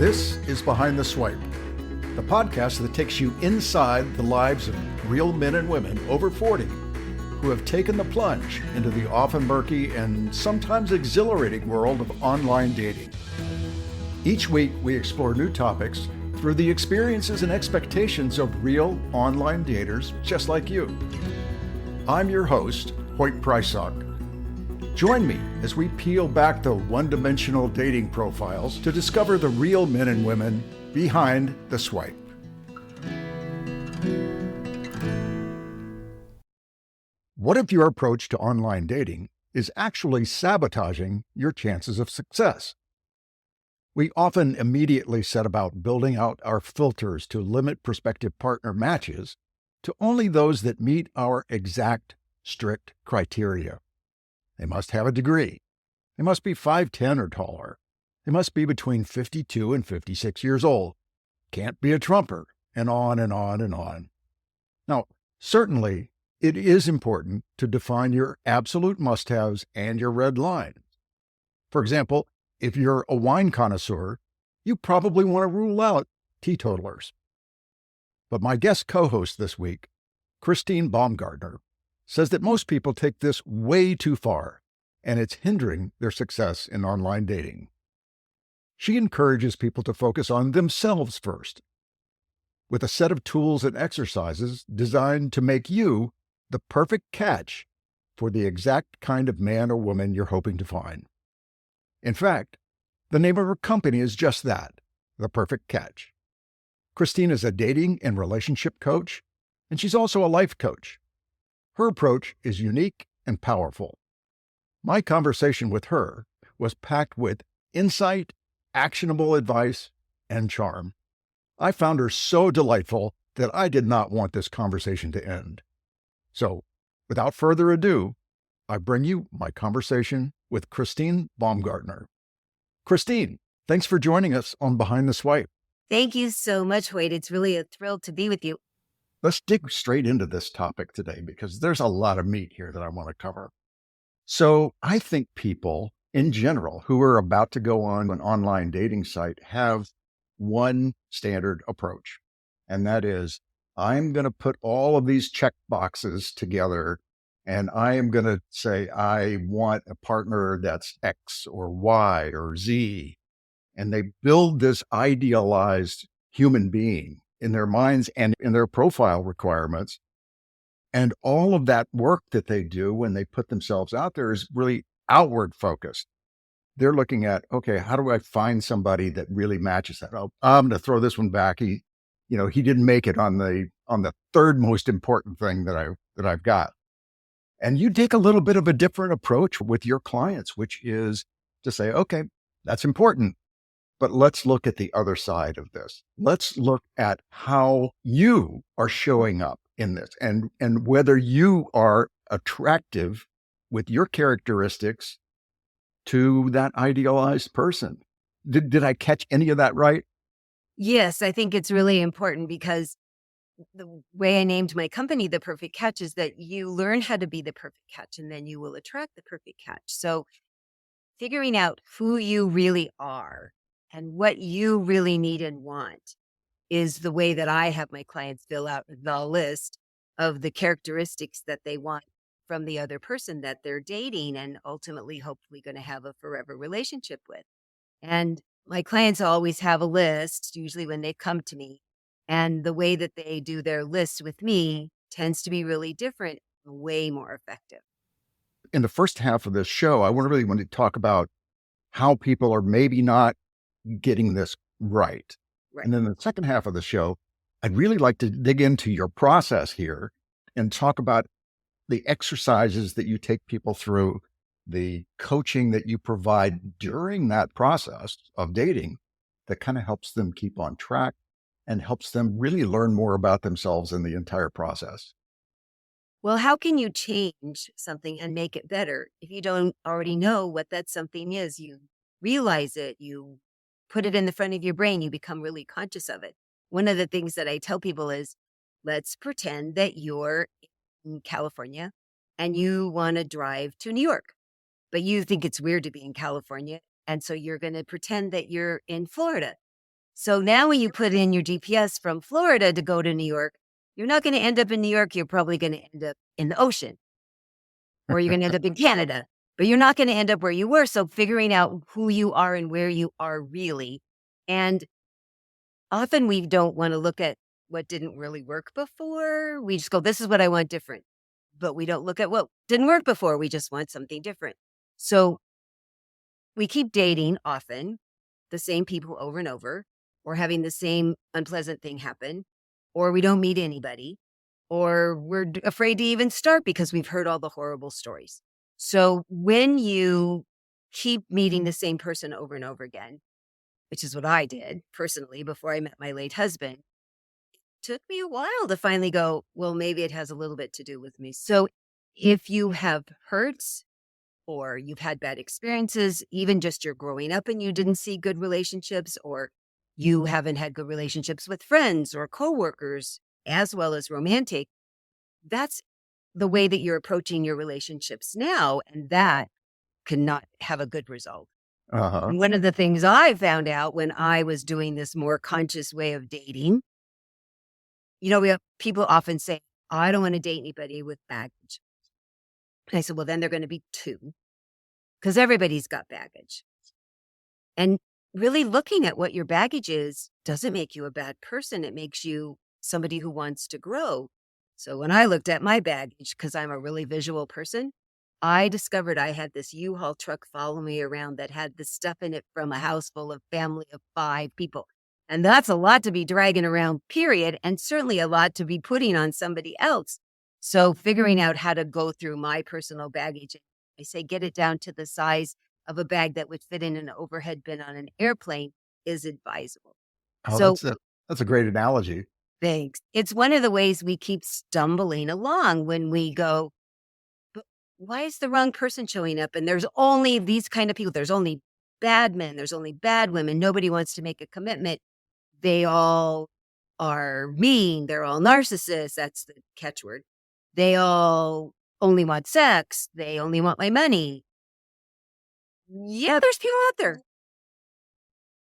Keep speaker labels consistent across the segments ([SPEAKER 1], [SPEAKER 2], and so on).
[SPEAKER 1] This is Behind the Swipe, the podcast that takes you inside the lives of real men and women over 40 who have taken the plunge into the often murky and sometimes exhilarating world of online dating. Each week, we explore new topics through the experiences and expectations of real online daters just like you. I'm your host, Hoyt Prysock. Join me as we peel back the one-dimensional dating profiles to discover the real men and women behind the swipe. What if your approach to online dating is actually sabotaging your chances of success? We often immediately set about building out our filters to limit prospective partner matches to only those that meet our exact, strict criteria. They must have a degree. They must be 5'10" or taller. They must be between 52 and 56 years old. Can't be a Trumper, and on and on and on. Now, certainly, it is important to define your absolute must-haves and your red lines. For example, if you're a wine connoisseur, you probably want to rule out teetotalers. But my guest co-host this week, Christine Baumgartner, says that most people take this way too far, and it's hindering their success in online dating. She encourages people to focus on themselves first, with a set of tools and exercises designed to make you the perfect catch for the exact kind of man or woman you're hoping to find. In fact, the name of her company is just that, The Perfect Catch. Christine is a dating and relationship coach, and she's also a life coach. Her approach is unique and powerful. My conversation with her was packed with insight, actionable advice, and charm. I found her so delightful that I did not want this conversation to end. So, without further ado, I bring you my conversation with Christine Baumgartner. Christine, thanks for joining us on Behind the Swipe.
[SPEAKER 2] Thank you so much, Wade. It's really a thrill to be with you.
[SPEAKER 1] Let's dig straight into this topic today because there's a lot of meat here that I want to cover. So I think people in general who are about to go on an online dating site have one standard approach, and that is, I'm going to put all of these check boxes together and I am going to say, I want a partner that's X or Y or Z. And they build this idealized human being in their minds and in their profile requirements. And all of that work that they do when they put themselves out there is really outward focused. They're looking at, okay, how do I find somebody that really matches that? Oh, I'm going to throw this one back. He didn't make it on the third most important thing that I've got. And you take a little bit of a different approach with your clients, which is to say, okay, that's important. But let's look at the other side of this. Let's look at how you are showing up in this and whether you are attractive with your characteristics to that idealized person. Did I catch any of that right?
[SPEAKER 2] Yes, I think it's really important because the way I named my company The Perfect Catch is that you learn how to be the perfect catch and then you will attract the perfect catch. So figuring out who you really are and what you really need and want is the way that I have my clients fill out the list of the characteristics that they want from the other person that they're dating and ultimately, hopefully, going to have a forever relationship with. And my clients always have a list, usually when they come to me. And the way that they do their lists with me tends to be really different, way more effective.
[SPEAKER 1] In the first half of this show, I really want to talk about how people are maybe not getting this right. And then the second half of the show, I'd really like to dig into your process here and talk about the exercises that you take people through, the coaching that you provide during that process of dating that kind of helps them keep on track and helps them really learn more about themselves in the entire process.
[SPEAKER 2] Well, how can you change something and make it better if you don't already know what that something is? You realize it, you put it in the front of your brain, you become really conscious of it. One of the things that I tell people is, let's pretend that you're in California and you want to drive to New York, but you think it's weird to be in California. And so you're going to pretend that you're in Florida So now when you put in your GPS from Florida to go to New York, you're not going to end up in New York. You're probably going to end up in the ocean, or you're going to end up in Canada, but you're not going to end up where you were. So figuring out who you are and where you are really. And often we don't want to look at what didn't really work before. We just go, this is what I want different. But we don't look at what didn't work before. We just want something different. So we keep dating often, the same people over and over, or having the same unpleasant thing happen, or we don't meet anybody, or we're afraid to even start because we've heard all the horrible stories. So when you keep meeting the same person over and over again, which is what I did personally before I met my late husband, it took me a while to finally go, well, maybe it has a little bit to do with me. So if you have hurts, or you've had bad experiences, even just you're growing up and you didn't see good relationships, or you haven't had good relationships with friends or coworkers, as well as romantic, that's the way that you're approaching your relationships now. And that cannot have a good result.
[SPEAKER 1] Uh-huh.
[SPEAKER 2] And one of the things I found out when I was doing this more conscious way of dating, we have people often say, I don't want to date anybody with baggage. And I said, well, then they're going to be two, because everybody's got baggage. And really looking at what your baggage is doesn't make you a bad person. It makes you somebody who wants to grow. So when I looked at my baggage, because I'm a really visual person, I discovered I had this U-Haul truck follow me around that had the stuff in it from a house full of family of 5 people. And that's a lot to be dragging around, period. And certainly a lot to be putting on somebody else. So figuring out how to go through my personal baggage, I say get it down to the size of a bag that would fit in an overhead bin on an airplane is advisable.
[SPEAKER 1] Oh,
[SPEAKER 2] So
[SPEAKER 1] that's a great analogy.
[SPEAKER 2] thanks. It's one of the ways we keep stumbling along when we go, but why is the wrong person showing up? And there's only these kind of people. There's only bad men. There's only bad women. Nobody wants to make a commitment. They all are mean. They're all narcissists. That's the catchword. They all only want sex. They only want my money. Yeah, there's people out there.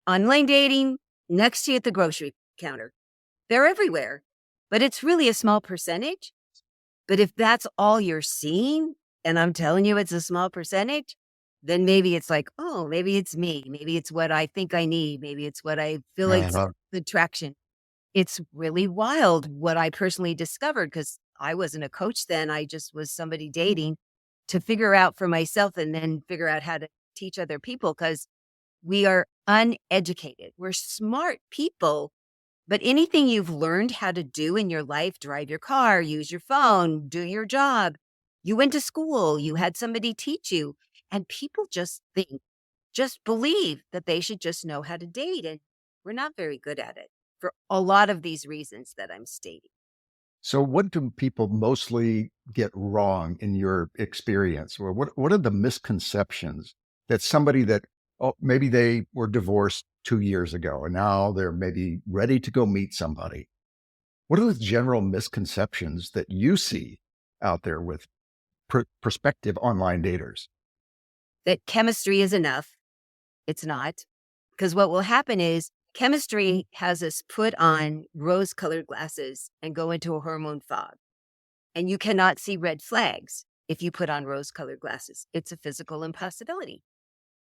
[SPEAKER 2] Online dating, next to you at the grocery counter. They're everywhere, but it's really a small percentage. But if that's all you're seeing, and I'm telling you it's a small percentage, then maybe it's like, oh, maybe it's me. Maybe it's what I think I need. Maybe it's what I feel like
[SPEAKER 1] Uh-huh.
[SPEAKER 2] the attraction. It's really wild what I personally discovered, because I wasn't a coach then. I just was somebody dating to figure out for myself and then figure out how to teach other people, because we are uneducated. We're smart people, but anything you've learned how to do in your life, drive your car, use your phone, do your job, you went to school, you had somebody teach you, and people just believe that they should just know how to date. And we're not very good at it for a lot of these reasons that I'm stating.
[SPEAKER 1] So what do people mostly get wrong in your experience? Or what are the misconceptions that somebody that, oh, maybe they were divorced 2 years ago and now they're maybe ready to go meet somebody? What are the general misconceptions that you see out there with prospective online daters?
[SPEAKER 2] That chemistry is enough. It's not. Because what will happen is chemistry has us put on rose colored glasses and go into a hormone fog. And you cannot see red flags if you put on rose colored glasses. It's a physical impossibility.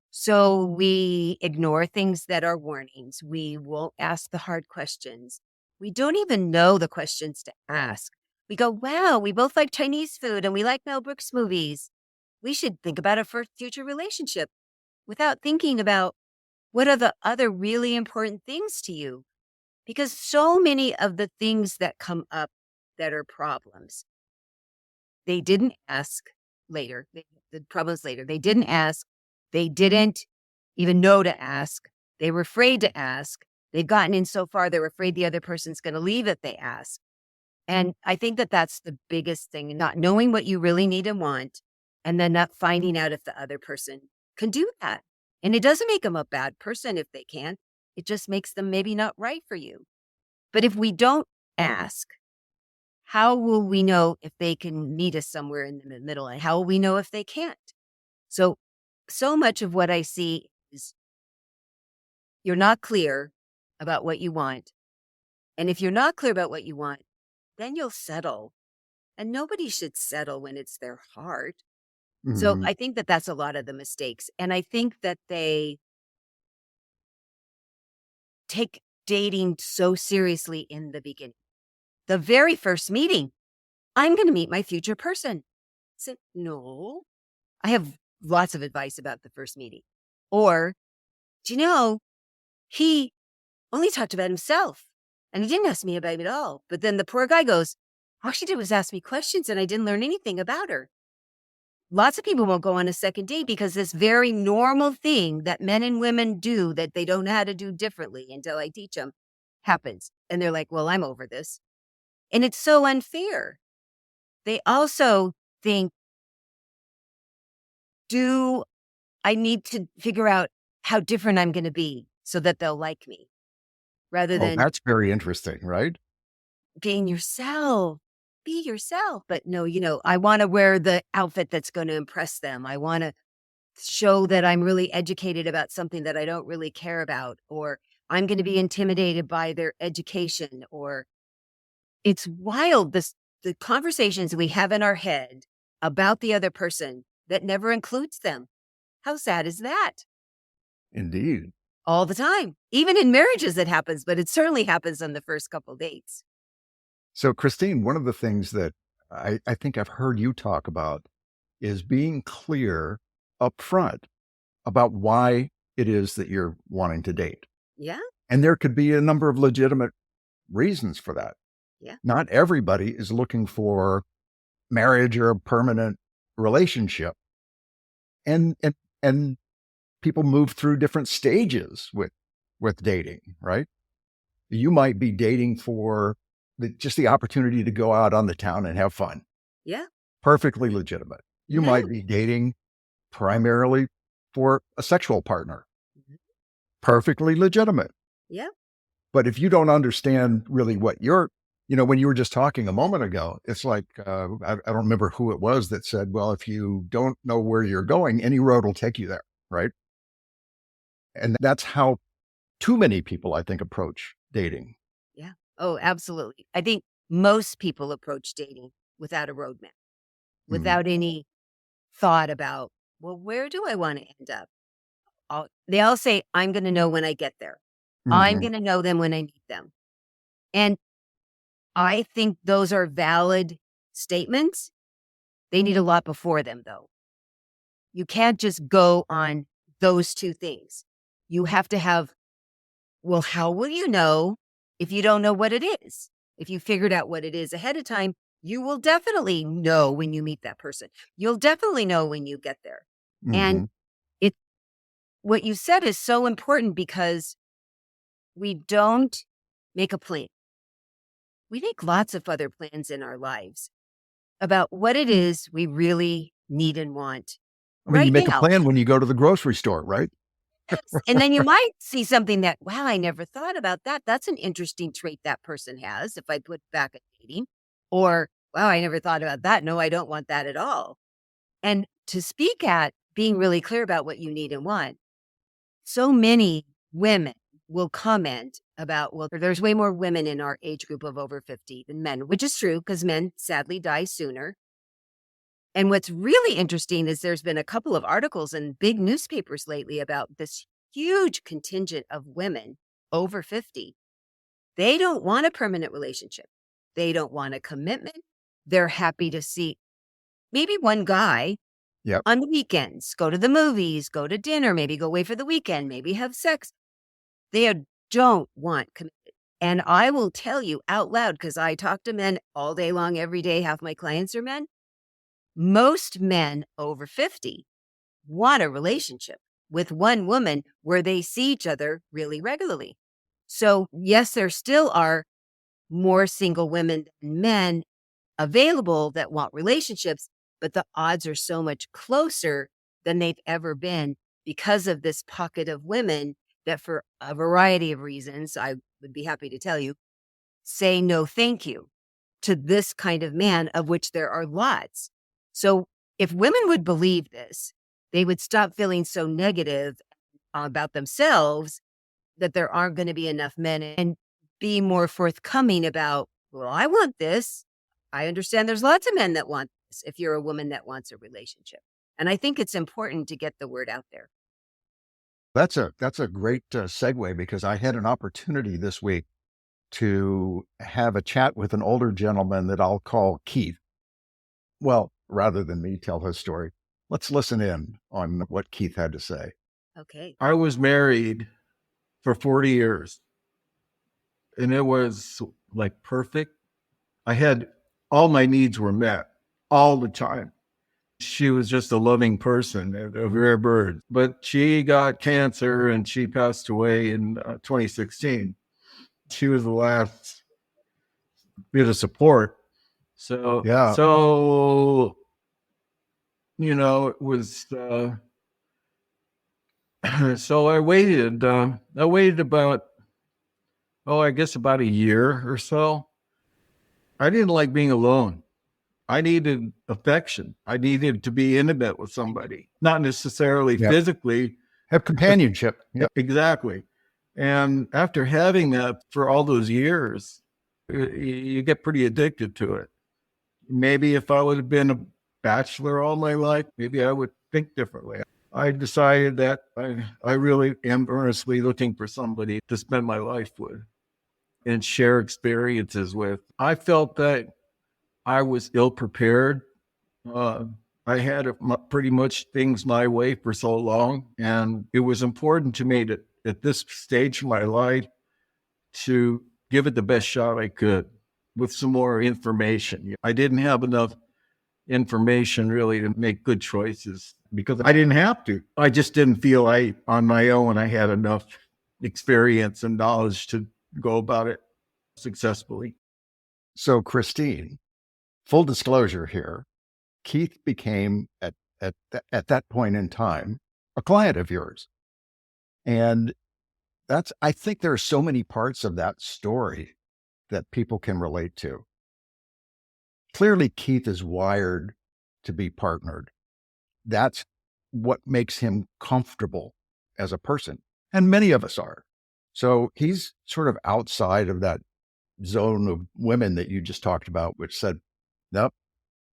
[SPEAKER 2] So we ignore things that are warnings. We won't ask the hard questions. We don't even know the questions to ask. We go, wow, we both like Chinese food and we like Mel Brooks movies. We should think about a future relationship, without thinking about what are the other really important things to you. Because so many of the things that come up that are problems, they didn't ask later. The problems later. They didn't ask. They didn't even know to ask. They were afraid to ask. They've gotten in so far, they're afraid the other person's going to leave if they ask. And I think that that's the biggest thing, not knowing what you really need and want, and then not finding out if the other person can do that. And it doesn't make them a bad person if they can't. It just makes them maybe not right for you. But if we don't ask, how will we know if they can meet us somewhere in the middle? And how will we know if they can't? So much of what I see is you're not clear about what you want. And if you're not clear about what you want, then you'll settle. And nobody should settle when it's their heart. So
[SPEAKER 1] Mhm.
[SPEAKER 2] I think that that's a lot of the mistakes. And I think that they take dating so seriously in the beginning. The very first meeting, I'm going to meet my future person. I said, no, I have lots of advice about the first meeting. Or, do you know, he only talked about himself and he didn't ask me about it at all. But then the poor guy goes, all she did was ask me questions and I didn't learn anything about her. Lots of people won't go on a second date because this very normal thing that men and women do that they don't know how to do differently until I teach them happens. And they're like, well, I'm over this. And it's so unfair. They also think, do I need to figure out how different I'm going to be so that they'll like me rather
[SPEAKER 1] Oh,
[SPEAKER 2] than
[SPEAKER 1] that's very interesting, right?
[SPEAKER 2] being yourself? Be yourself. But no, I want to wear the outfit that's going to impress them. I want to show that I'm really educated about something that I don't really care about, or I'm going to be intimidated by their education, or it's wild. The conversations we have in our head about the other person that never includes them. How sad is that?
[SPEAKER 1] Indeed.
[SPEAKER 2] All the time. Even in marriages it happens, but it certainly happens on the first couple dates.
[SPEAKER 1] So, Christine, one of the things that I think I've heard you talk about is being clear up front about why it is that you're wanting to date.
[SPEAKER 2] Yeah.
[SPEAKER 1] And there could be a number of legitimate reasons for that.
[SPEAKER 2] Yeah.
[SPEAKER 1] Not everybody is looking for marriage or a permanent relationship. And people move through different stages with dating, right? You might be dating for just the opportunity to go out on the town and have fun.
[SPEAKER 2] Yeah.
[SPEAKER 1] Perfectly legitimate. You
[SPEAKER 2] Yeah.
[SPEAKER 1] might be dating primarily for a sexual partner.
[SPEAKER 2] Mhm.
[SPEAKER 1] Perfectly legitimate.
[SPEAKER 2] Yeah.
[SPEAKER 1] But if you don't understand really what when you were just talking a moment ago, it's like, I don't remember who it was that said, well, if you don't know where you're going, any road will take you there, right? And that's how too many people, I think, approach dating.
[SPEAKER 2] Yeah. Oh, absolutely. I think most people approach dating without a roadmap,
[SPEAKER 1] Mhm.
[SPEAKER 2] without any thought about, well, where do I want to end up? They all say, I'm going to know when I get there. I'm
[SPEAKER 1] Mhm.
[SPEAKER 2] going to know them when I meet them. And I think those are valid statements. They need a lot before them, though. You can't just go on those two things. You have to have, well, how will you know if you don't know what it is? If you figured out what it is ahead of time, you will definitely know when you meet that person. You'll definitely know when you get there. And
[SPEAKER 1] Mhm.
[SPEAKER 2] it, what you said is so important because we don't make a plan. We make lots of other plans in our lives about what it is we really need and want
[SPEAKER 1] I mean, you
[SPEAKER 2] right
[SPEAKER 1] make a
[SPEAKER 2] now.
[SPEAKER 1] plan when you go to the grocery store, right?
[SPEAKER 2] Yes. And then you might see something that, wow, I never thought about that. That's an interesting trait that person has if I put back at dating. Or, wow, I never thought about that. No, I don't want that at all. And to speak at being really clear about what you need and want, so many women will comment about, well, there's way more women in our age group of over 50 than men, which is true because men sadly die sooner. And what's really interesting is there's been a couple of articles in big newspapers lately about this huge contingent of women over 50. They don't want a permanent relationship. They don't want a commitment. They're happy to see maybe one guy
[SPEAKER 1] Yep.
[SPEAKER 2] on the weekends, go to the movies, go to dinner, maybe go away for the weekend, maybe have sex. Don't want commitment. And I will tell you out loud, because I talk to men all day long, every day. Half my clients are men. Most men over 50 want a relationship with one woman where they see each other really regularly. So, yes, there still are more single women than men available that want relationships, but the odds are so much closer than they've ever been because of this pocket of women that, for a variety of reasons, I would be happy to tell you, say no thank you to this kind of man, of which there are lots. So if women would believe this, they would stop feeling so negative about themselves that there aren't going to be enough men, and be more forthcoming about, well, I want this. I understand there's lots of men that want this if you're a woman that wants a relationship. And I think it's important to get the word out there.
[SPEAKER 1] That's a great segue, because I had an opportunity this week to have a chat with an older gentleman that I'll call Keith. Well, rather than me tell his story, let's listen in on what Keith had to say.
[SPEAKER 2] Okay.
[SPEAKER 3] I was married for 40 years and it was like perfect. I had all my needs were met all the time. She was just a loving person, a rare bird. But she got cancer and she passed away in 2016. She was the last bit of support. So,
[SPEAKER 1] Yeah.
[SPEAKER 3] so it was. So I waited. I waited about, I guess about a year or so. I didn't like being alone. I needed affection. I needed to be intimate with somebody, not necessarily
[SPEAKER 1] Yep.
[SPEAKER 3] physically.
[SPEAKER 1] Have companionship. Yep.
[SPEAKER 3] Exactly. And after having that for all those years, you get pretty addicted to it. Maybe if I would have been a bachelor all my life, maybe I would think differently. I decided that I really am earnestly looking for somebody to spend my life with and share experiences with. I felt that I was ill prepared. Uh, I had pretty much things my way for so long, and it was important to me that at this stage of my life to give it the best shot I could with some more information. I didn't have enough information really to make good choices because I didn't have to. I just didn't feel on my own, I had enough experience and knowledge to go about it successfully.
[SPEAKER 1] So, Christine, full disclosure here, Keith became at that point in time a client of yours. And I think there are so many parts of that story that people can relate to. Clearly, Keith is wired to be partnered. That's what makes him comfortable as a person. And many of us are. So he's sort of outside of that zone of women that you just talked about, which said, nope,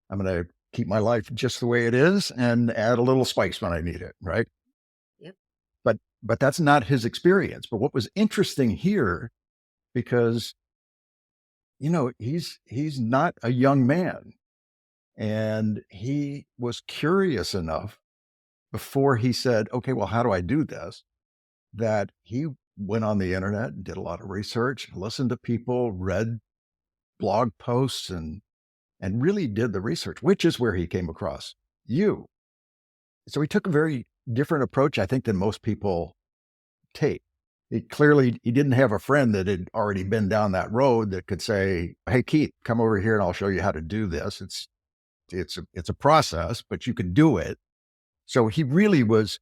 [SPEAKER 1] I'm going to keep my life just the way it is and add a little spice when I need it. Right.
[SPEAKER 2] Yep.
[SPEAKER 1] But that's not his experience. But what was interesting here, because, he's not a young man, and he was curious enough before he said, okay, well, how do I do this? That he went on the internet and did a lot of research, listened to people, read blog posts, and really did the research, which is where he came across you. So he took a very different approach, I think, than most people take. He didn't have a friend that had already been down that road that could say, hey, Keith, come over here and I'll show you how to do this. It's a process, but you can do it. So he really was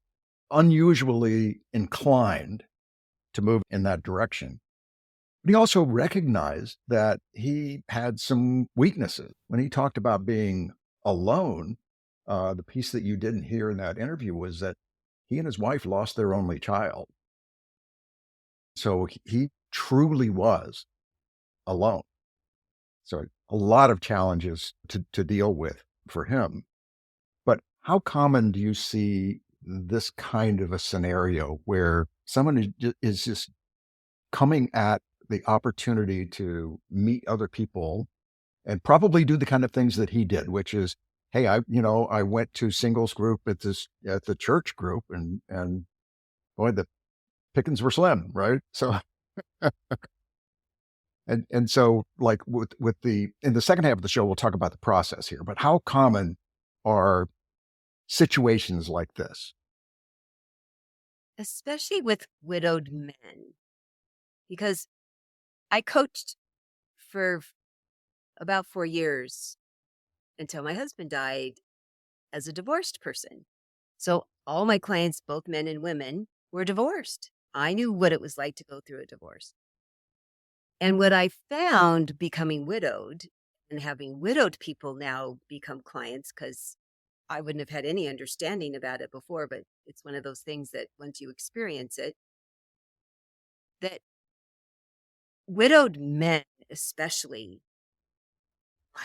[SPEAKER 1] unusually inclined to move in that direction. But he also recognized that he had some weaknesses. When he talked about being alone, the piece that you didn't hear in that interview was that he and his wife lost their only child. So he truly was alone. So a lot of challenges to deal with for him. But how common do you see this kind of a scenario where someone is just coming at the opportunity to meet other people and probably do the kind of things that he did, which is, hey, I went to singles group at the church group, and boy, the pickings were slim, right? So and so, like, with in the second half of the show, we'll talk about the process here. But how common are situations like this?
[SPEAKER 2] Especially with widowed men, because I coached for about 4 years until my husband died as a divorced person. So all my clients, both men and women, were divorced. I knew what it was like to go through a divorce. And what I found becoming widowed and having widowed people now become clients, because I wouldn't have had any understanding about it before, but it's one of those things that once you experience it, that widowed men especially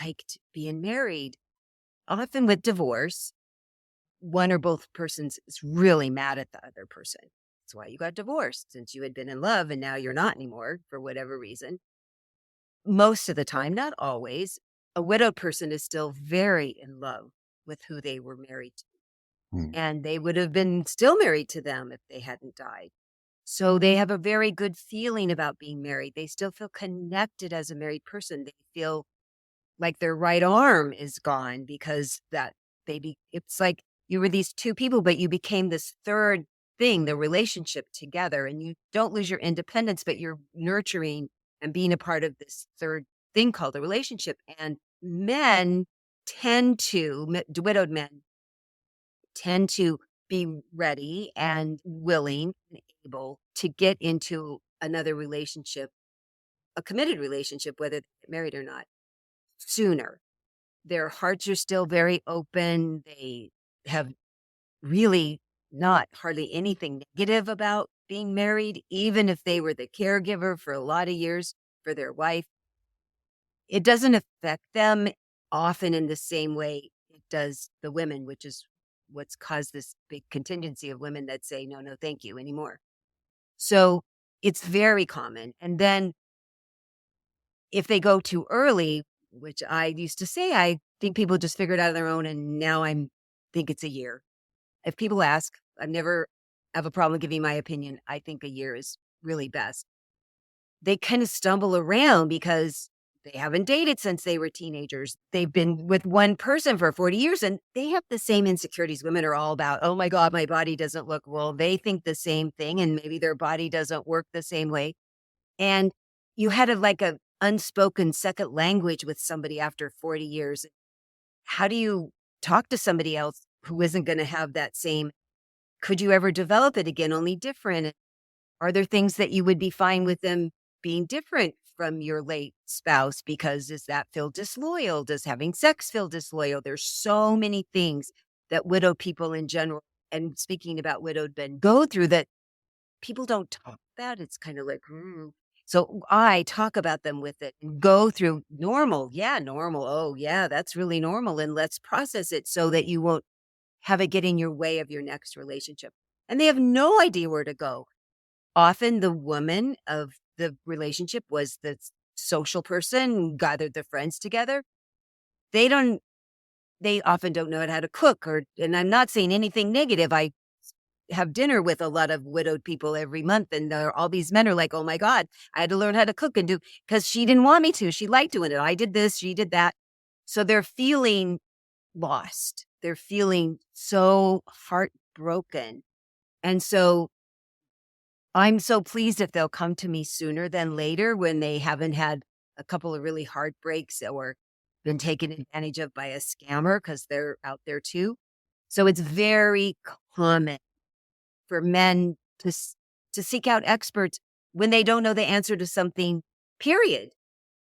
[SPEAKER 2] liked being married. Often with divorce, one or both persons is really mad at the other person. That's why you got divorced, since you had been in love and now you're not anymore for whatever reason. Most of the time, not always, a widowed person is still very in love with who they were married to.
[SPEAKER 1] Hmm.
[SPEAKER 2] And they would have been still married to them if they hadn't died. So they have a very good feeling about being married. They still feel connected as a married person. They feel like their right arm is gone because that it's like you were these two people, but you became this third thing, the relationship together, and you don't lose your independence, but you're nurturing and being a part of this third thing called a relationship. And men widowed men tend to be ready and willing and able to get into another relationship, a committed relationship, whether they get married or not, sooner. Their hearts are still very open. They have really not hardly anything negative about being married, even if they were the caregiver for a lot of years for their wife. It doesn't affect them often in the same way it does the women, which is what's caused this big contingency of women that say, no, no, thank you anymore. So it's very common. And then if they go too early, which I used to say, I think people just figure it out on their own. And now think it's a year. If people ask, I never have a problem giving my opinion. I think a year is really best. They kind of stumble around because they haven't dated since they were teenagers. They've been with one person for 40 years and they have the same insecurities women are all about. Oh my God, my body doesn't look well. They think the same thing and maybe their body doesn't work the same way. And you had like a unspoken second language with somebody after 40 years. How do you talk to somebody else who isn't going to have that same? Could you ever develop it again, only different? Are there things that you would be fine with them being different from your late spouse? Because does that feel disloyal? Does having sex feel disloyal? There's so many things that widowed people in general, and speaking about widowed men, go through that people don't talk about. It's kind of like, So I talk about them with it and go through normal. Yeah, normal. Oh, yeah, that's really normal. And let's process it so that you won't have it get in your way of your next relationship. And they have no idea where to go. Often the woman of the relationship was the social person, gathered the friends together. They often don't know how to cook and I'm not saying anything negative. I have dinner with a lot of widowed people every month. And all these men are like, oh my God, I had to learn how to cook and because she didn't want me to. She liked doing it. I did this, she did that. So they're feeling lost. They're feeling so heartbroken. And so I'm so pleased if they'll come to me sooner than later when they haven't had a couple of really heartbreaks or been taken advantage of by a scammer because they're out there too. So it's very common for men to seek out experts when they don't know the answer to something, period.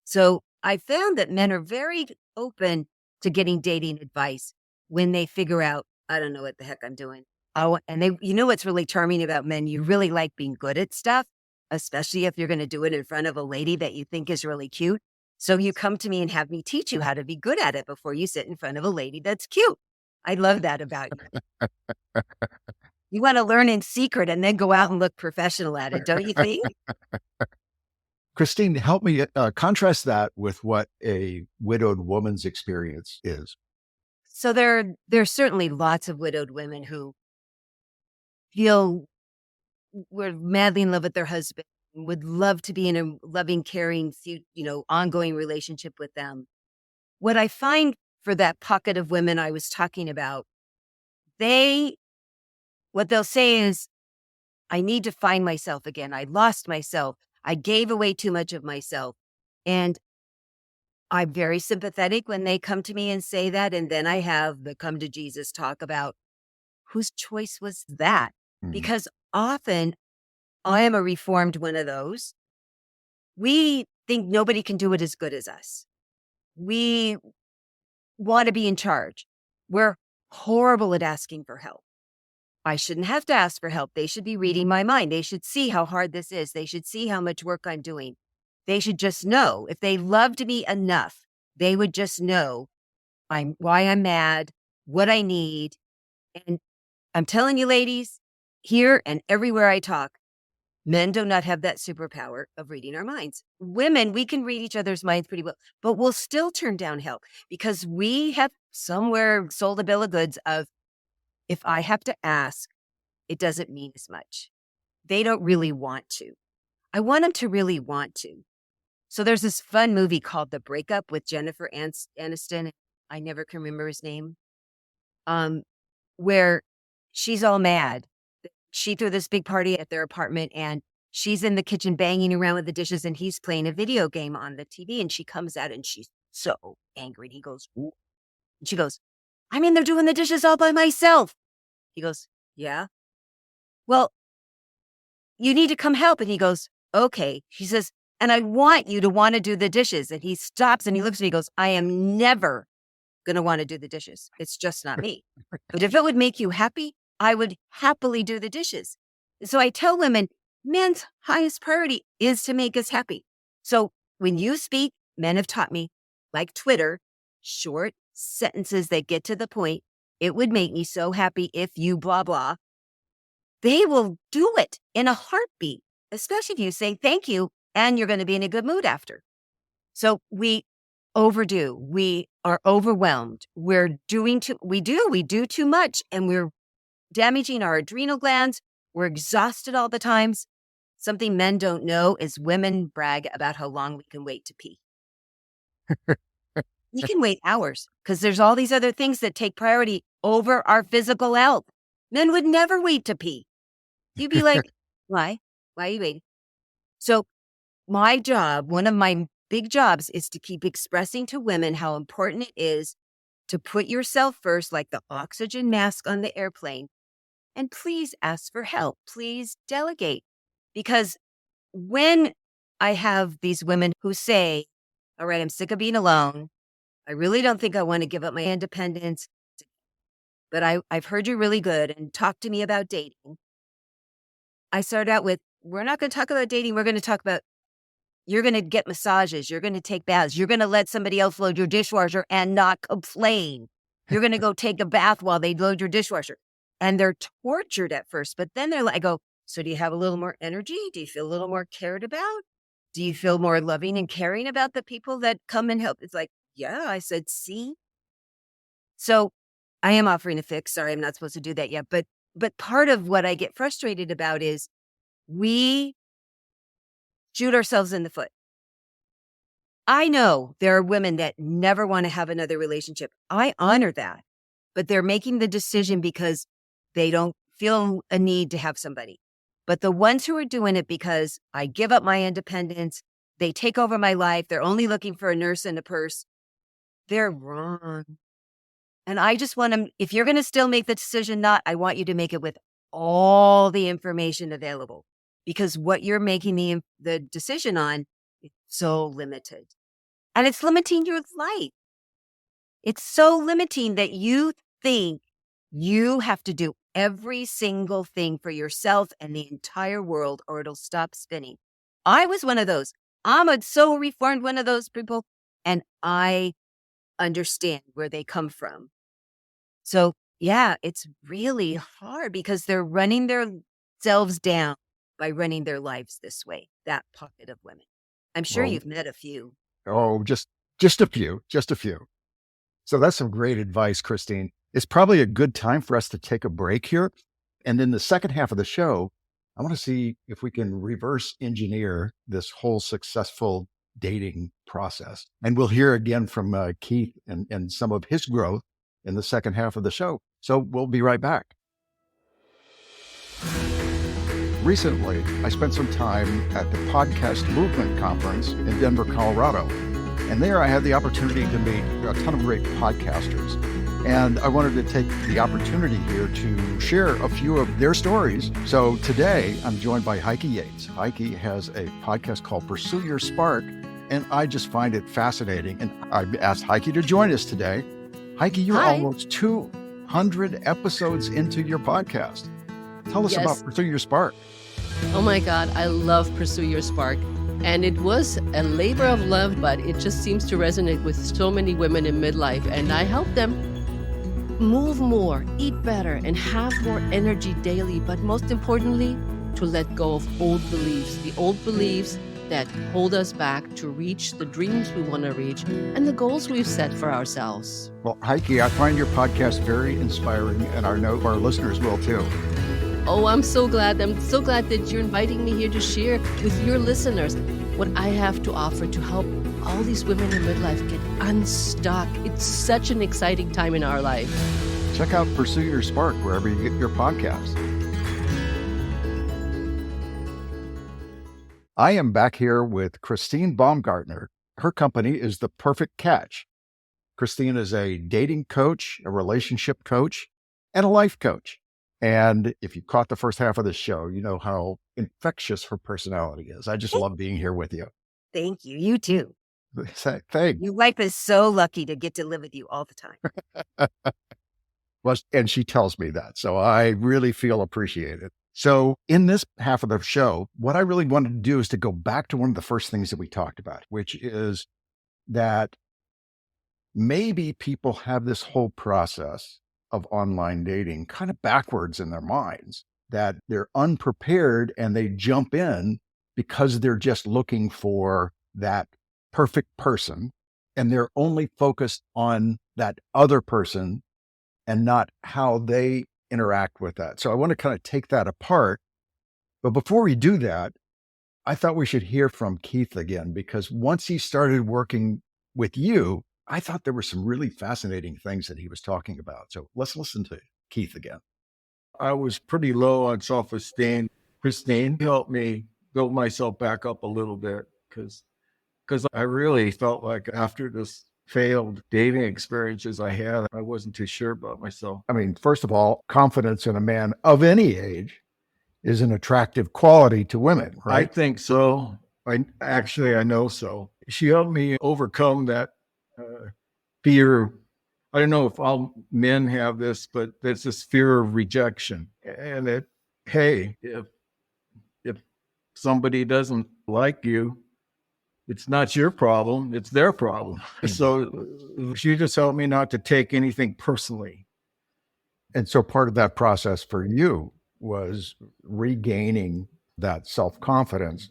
[SPEAKER 2] So I found that men are very open to getting dating advice when they figure out, I don't know what the heck I'm doing. Oh, and what's really charming about men? You really like being good at stuff, especially if you're going to do it in front of a lady that you think is really cute. So you come to me and have me teach you how to be good at it before you sit in front of a lady that's cute. I love that about you. You want to learn in secret and then go out and look professional at it, don't you think?
[SPEAKER 1] Christine, help me contrast that with what a widowed woman's experience is.
[SPEAKER 2] So there's certainly lots of widowed women who feel were madly in love with their husband, would love to be in a loving, caring, ongoing relationship with them. What I find for that pocket of women I was talking about, what they'll say is, I need to find myself again. I lost myself. I gave away too much of myself. And I'm very sympathetic when they come to me and say that. And then I have the come to Jesus talk about whose choice was that? Because often I am a reformed one of those. We think nobody can do it as good as us. We want to be in charge. We're horrible at asking for help. I shouldn't have to ask for help. They should be reading my mind. They should see how hard this is. They should see how much work I'm doing. They should just know. If they loved me enough, they would just know why I'm mad, what I need. And I'm telling you, ladies, here and everywhere I talk, men do not have that superpower of reading our minds. Women, we can read each other's minds pretty well, but we'll still turn down help because we have somewhere sold a bill of goods of, if I have to ask, it doesn't mean as much. They don't really want to. I want them to really want to. So there's this fun movie called The Breakup with Jennifer Aniston. I never can remember his name. Where she's all mad. She threw this big party at their apartment and she's in the kitchen banging around with the dishes and he's playing a video game on the TV and she comes out and she's so angry. And he goes, "Ooh." And she goes, "I'm in there doing the dishes all by myself." He goes, "Yeah. Well, you need to come help." And he goes, "Okay." She says, "And I want you to want to do the dishes." And he stops and he looks at me and he goes, "I am never going to want to do the dishes. It's just not me. But if it would make you happy, I would happily do the dishes." So I tell women, men's highest priority is to make us happy. So when you speak, men have taught me, like Twitter, short sentences that get to the point. It would make me so happy if you blah, blah. They will do it in a heartbeat, especially if you say thank you and you're going to be in a good mood after. So we overdo. We are overwhelmed. We do too much and we're damaging our adrenal glands. We're exhausted all the times. Something men don't know is women brag about how long we can wait to pee. We can wait hours because there's all these other things that take priority over our physical health. Men would never wait to pee. You'd be like, why? Why are you waiting? So my job, one of my big jobs, is to keep expressing to women how important it is to put yourself first, like the oxygen mask on the airplane. And please ask for help. Please delegate. Because when I have these women who say, all right, I'm sick of being alone. I really don't think I want to give up my independence, but I've heard you're really good and talk to me about dating. I start out with, we're not going to talk about dating. We're going to talk about, you're going to get massages. You're going to take baths. You're going to let somebody else load your dishwasher and not complain. You're going to go take a bath while they load your dishwasher. And they're tortured at first, but then I go, so do you have a little more energy? Do you feel a little more cared about? Do you feel more loving and caring about the people that come and help? It's like, yeah, I said, see? So I am offering a fix. Sorry, I'm not supposed to do that yet. But part of what I get frustrated about is we shoot ourselves in the foot. I know there are women that never want to have another relationship. I honor that. But they're making the decision because they don't feel a need to have somebody. But the ones who are doing it because I give up my independence, they take over my life, they're only looking for a nurse and a purse, they're wrong. And I just want them, if you're going to still make the decision not, I want you to make it with all the information available. Because what you're making the decision on is so limited. And it's limiting your life. It's so limiting that you think you have to do every single thing for yourself and the entire world or it'll stop spinning. I was one of those. I'm a so reformed one of those people. And I understand where they come from. So yeah, it's really hard because they're running themselves down by running their lives this way, that pocket of women. I'm sure you've met a few.
[SPEAKER 1] Oh, just a few. So that's some great advice, Christine. It's probably a good time for us to take a break here. And in the second half of the show, I want to see if we can reverse engineer this whole successful dating process. And we'll hear again from Keith and some of his growth in the second half of the show. So we'll be right back. Recently, I spent some time at the Podcast Movement Conference in Denver, Colorado. And there I had the opportunity to meet a ton of great podcasters. And I wanted to take the opportunity here to share a few of their stories. So today I'm joined by Heike Yates. Heike has a podcast called Pursue Your Spark, and I just find it fascinating. And I asked Heike to join us today. Heike, you're
[SPEAKER 2] Hi.
[SPEAKER 1] almost two 100 episodes into your podcast. Tell us
[SPEAKER 4] Yes.
[SPEAKER 1] about Pursue Your Spark.
[SPEAKER 4] Oh my God, I love Pursue Your Spark. And it was a labor of love, but it just seems to resonate with so many women in midlife. And I help them move more, eat better, and have more energy daily. But most importantly, to let go of old beliefs, the old beliefs that hold us back to reach the dreams we want to reach and the goals we've set for ourselves.
[SPEAKER 1] Well, Heike, I find your podcast very inspiring, and I know our listeners will too.
[SPEAKER 4] Oh, I'm so glad. I'm so glad that you're inviting me here to share with your listeners what I have to offer to help all these women in midlife get unstuck. It's such an exciting time in our life.
[SPEAKER 1] Check out Pursue Your Spark wherever you get your podcasts. I am back here with Christine Baumgartner. Her company is The Perfect Catch. Christine is a dating coach, a relationship coach, and a life coach. And if you caught the first half of the show, you know how infectious her personality is. I just love being here with you.
[SPEAKER 2] Thank you. You too.
[SPEAKER 1] Thanks.
[SPEAKER 2] Your wife is so lucky to get to live with you all the time.
[SPEAKER 1] Well, and she tells me that. So I really feel appreciated. So in this half of the show, what I really wanted to do is to go back to one of the first things that we talked about, which is that maybe people have this whole process of online dating kind of backwards in their minds, that they're unprepared and they jump in because they're just looking for that perfect person, and they're only focused on that other person and not how they interact with that. So I want to kind of take that apart. But before we do that, I thought we should hear from Keith again, because once he started working with you, I thought there were some really fascinating things that he was talking about. So let's listen to Keith again.
[SPEAKER 3] I was pretty low on self-esteem. Christine helped me build myself back up a little bit because I really felt like after this failed dating experiences I had, I wasn't too sure about myself.
[SPEAKER 1] I mean, first of all, confidence in a man of any age is an attractive quality to women,
[SPEAKER 3] I
[SPEAKER 1] right?
[SPEAKER 3] think so. I know so. She helped me overcome that fear. I don't know if all men have this, but there's this fear of rejection. And if somebody doesn't like you, it's not your problem, it's their problem. So she just helped me not to take anything personally.
[SPEAKER 1] And so part of that process for you was regaining that self-confidence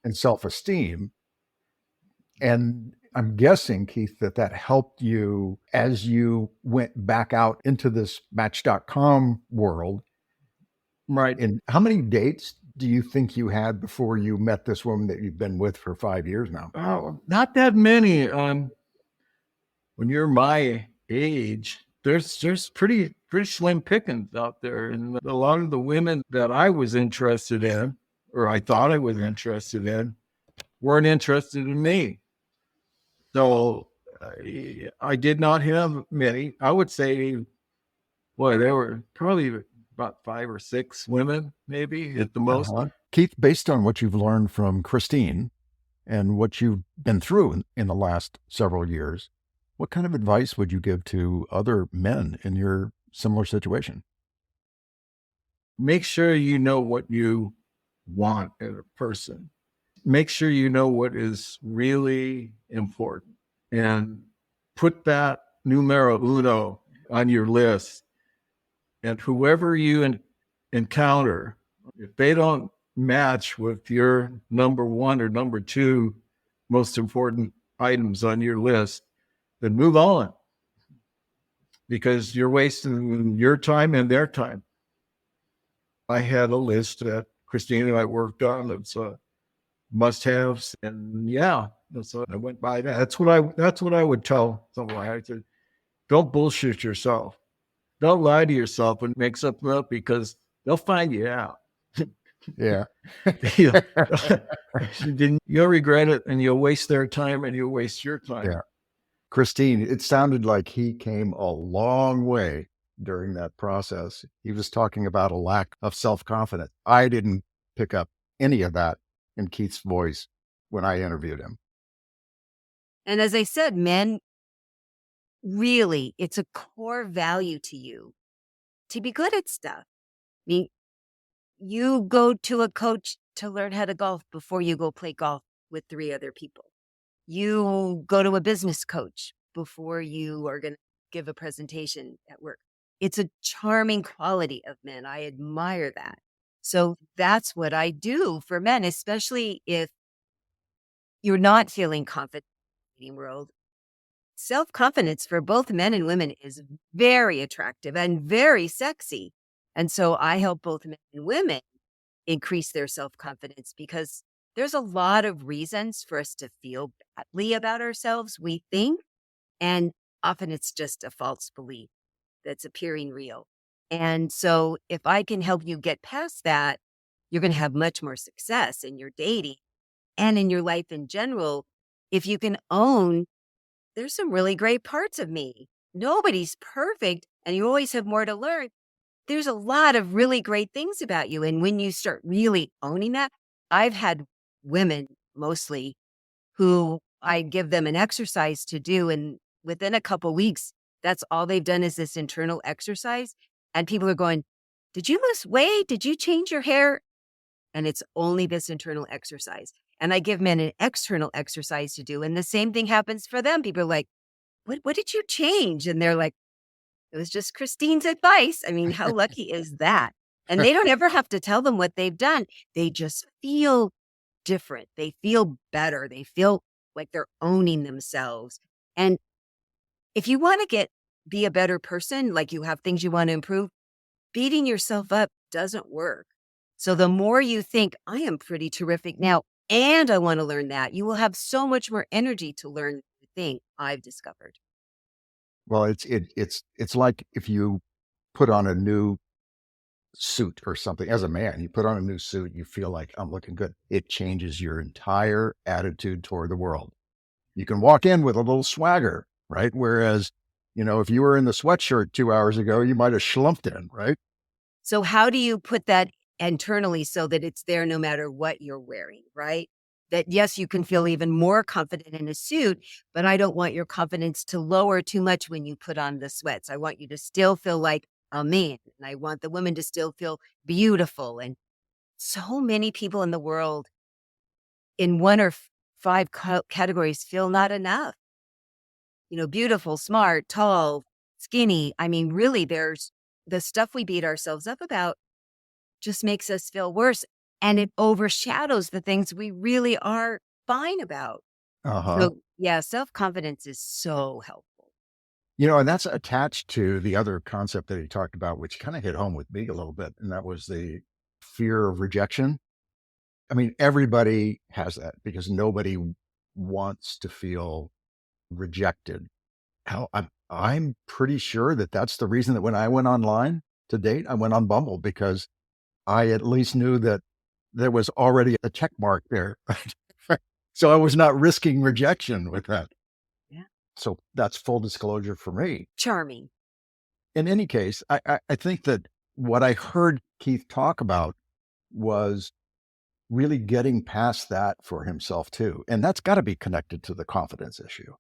[SPEAKER 1] and self-esteem. And I'm guessing, Keith, that helped you as you went back out into this Match.com world.
[SPEAKER 3] Right.
[SPEAKER 1] And how many dates do you think you had before you met this woman that you've been with for 5 years now?
[SPEAKER 3] Oh, not that many. When you're my age, there's pretty slim pickings out there. And a lot of the women that I was interested in, or I thought I was interested in, weren't interested in me. So I did not have many. I would say, boy, there were probably about 5 or 6 women, maybe at the most.
[SPEAKER 1] Keith, based on what you've learned from Christine and what you've been through in the last several years, what kind of advice would you give to other men in your similar situation?
[SPEAKER 3] Make sure you know what you want in a person. Make sure you know what is really important, and put that numero uno on your list. And whoever you encounter, if they don't match with your number 1 or number 2 most important items on your list, then move on, because you're wasting your time and their time. I had a list that Christine and I worked on that's must-haves, and so I went by that. That's what I would tell someone. I said, don't bullshit yourself. Don't lie to yourself and make something up, because they'll find you out.
[SPEAKER 1] Yeah.
[SPEAKER 3] You'll regret it, and you'll waste their time, and you'll waste your time.
[SPEAKER 1] Yeah. Christine, it sounded like he came a long way during that process. He was talking about a lack of self-confidence. I didn't pick up any of that in Keith's voice when I interviewed him.
[SPEAKER 2] And as I said, men really, it's a core value to you to be good at stuff. I mean, you go to a coach to learn how to golf before you go play golf with 3 other people. You go to a business coach before you are going to give a presentation at work. It's a charming quality of men. I admire that. So that's what I do for men, especially if you're not feeling confident in the dating world. Self-confidence for both men and women is very attractive and very sexy. And so I help both men and women increase their self-confidence because there's a lot of reasons for us to feel badly about ourselves, we think, and often it's just a false belief that's appearing real. And so if I can help you get past that, you're going to have much more success in your dating and in your life in general if you can own there's some really great parts of me. Nobody's perfect, and you always have more to learn. There's a lot of really great things about you. And when you start really owning that, I've had women mostly who I give them an exercise to do. And within a couple weeks, that's all they've done is this internal exercise. And people are going, did you lose weight? Did you change your hair? And it's only this internal exercise. And I give men an external exercise to do. And the same thing happens for them. People are like, what did you change? And they're like, it was just Christine's advice. I mean, how lucky is that? And they don't ever have to tell them what they've done. They just feel different. They feel better. They feel like they're owning themselves. And if you want to be a better person, like you have things you want to improve, beating yourself up doesn't work. So the more you think, I am pretty terrific now, and I want to learn that, you will have so much more energy to learn the thing I've discovered.
[SPEAKER 1] Well, it's like if you put on a new suit or something as a man, you put on a new suit, you feel like I'm looking good. It changes your entire attitude toward the world. You can walk in with a little swagger, right? Whereas, if you were in the sweatshirt 2 hours ago, you might have schlumped in, right?
[SPEAKER 2] So how do you put that internally so that it's there no matter what you're wearing, right? That yes, you can feel even more confident in a suit, but I don't want your confidence to lower too much when you put on the sweats. I want you to still feel like a man, and I want the women to still feel beautiful. And so many people in the world in one or five categories feel not enough. Beautiful, smart, tall, skinny. I mean, really, there's the stuff we beat ourselves up about just makes us feel worse. And it overshadows the things we really are fine about.
[SPEAKER 1] Uh-huh.
[SPEAKER 2] So, yeah, self-confidence is so helpful.
[SPEAKER 1] And that's attached to the other concept that he talked about, which kind of hit home with me a little bit. And that was the fear of rejection. I mean, everybody has that because nobody wants to feel rejected. Hell, I'm pretty sure that that's the reason that when I went online to date, I went on Bumble because I at least knew that there was already a check mark there. So I was not risking rejection with that.
[SPEAKER 2] Yeah.
[SPEAKER 1] So that's full disclosure for me.
[SPEAKER 2] Charming.
[SPEAKER 1] In any case, I think that what I heard Keith talk about was really getting past that for himself too. And that's got to be connected to the confidence issue.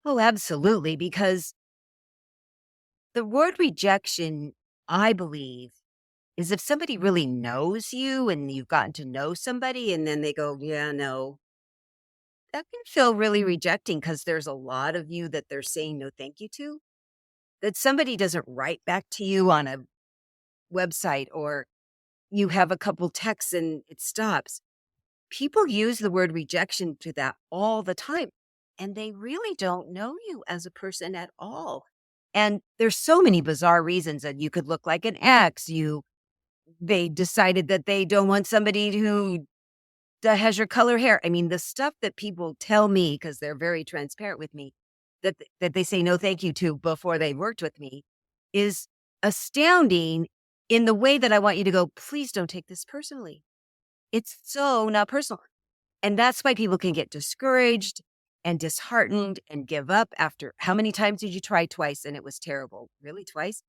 [SPEAKER 2] Oh, absolutely. Because the word rejection, I believe, is if somebody really knows you and you've gotten to know somebody and then they go, yeah, no, that can feel really rejecting because there's a lot of you that they're saying no thank you to. That somebody doesn't write back to you on a website or you have a couple texts and it stops. People use the word rejection to that all the time, and they really don't know you as a person at all. And there's so many bizarre reasons that you could look like an ex. They decided that they don't want somebody that has your color hair. I mean, the stuff that people tell me, because they're very transparent with me, that they say no thank you to before they worked with me is astounding in the way that I want you to go, please don't take this personally. It's so not personal. And that's why people can get discouraged and disheartened and give up after how many times did you try? Twice and it was terrible. Really, twice?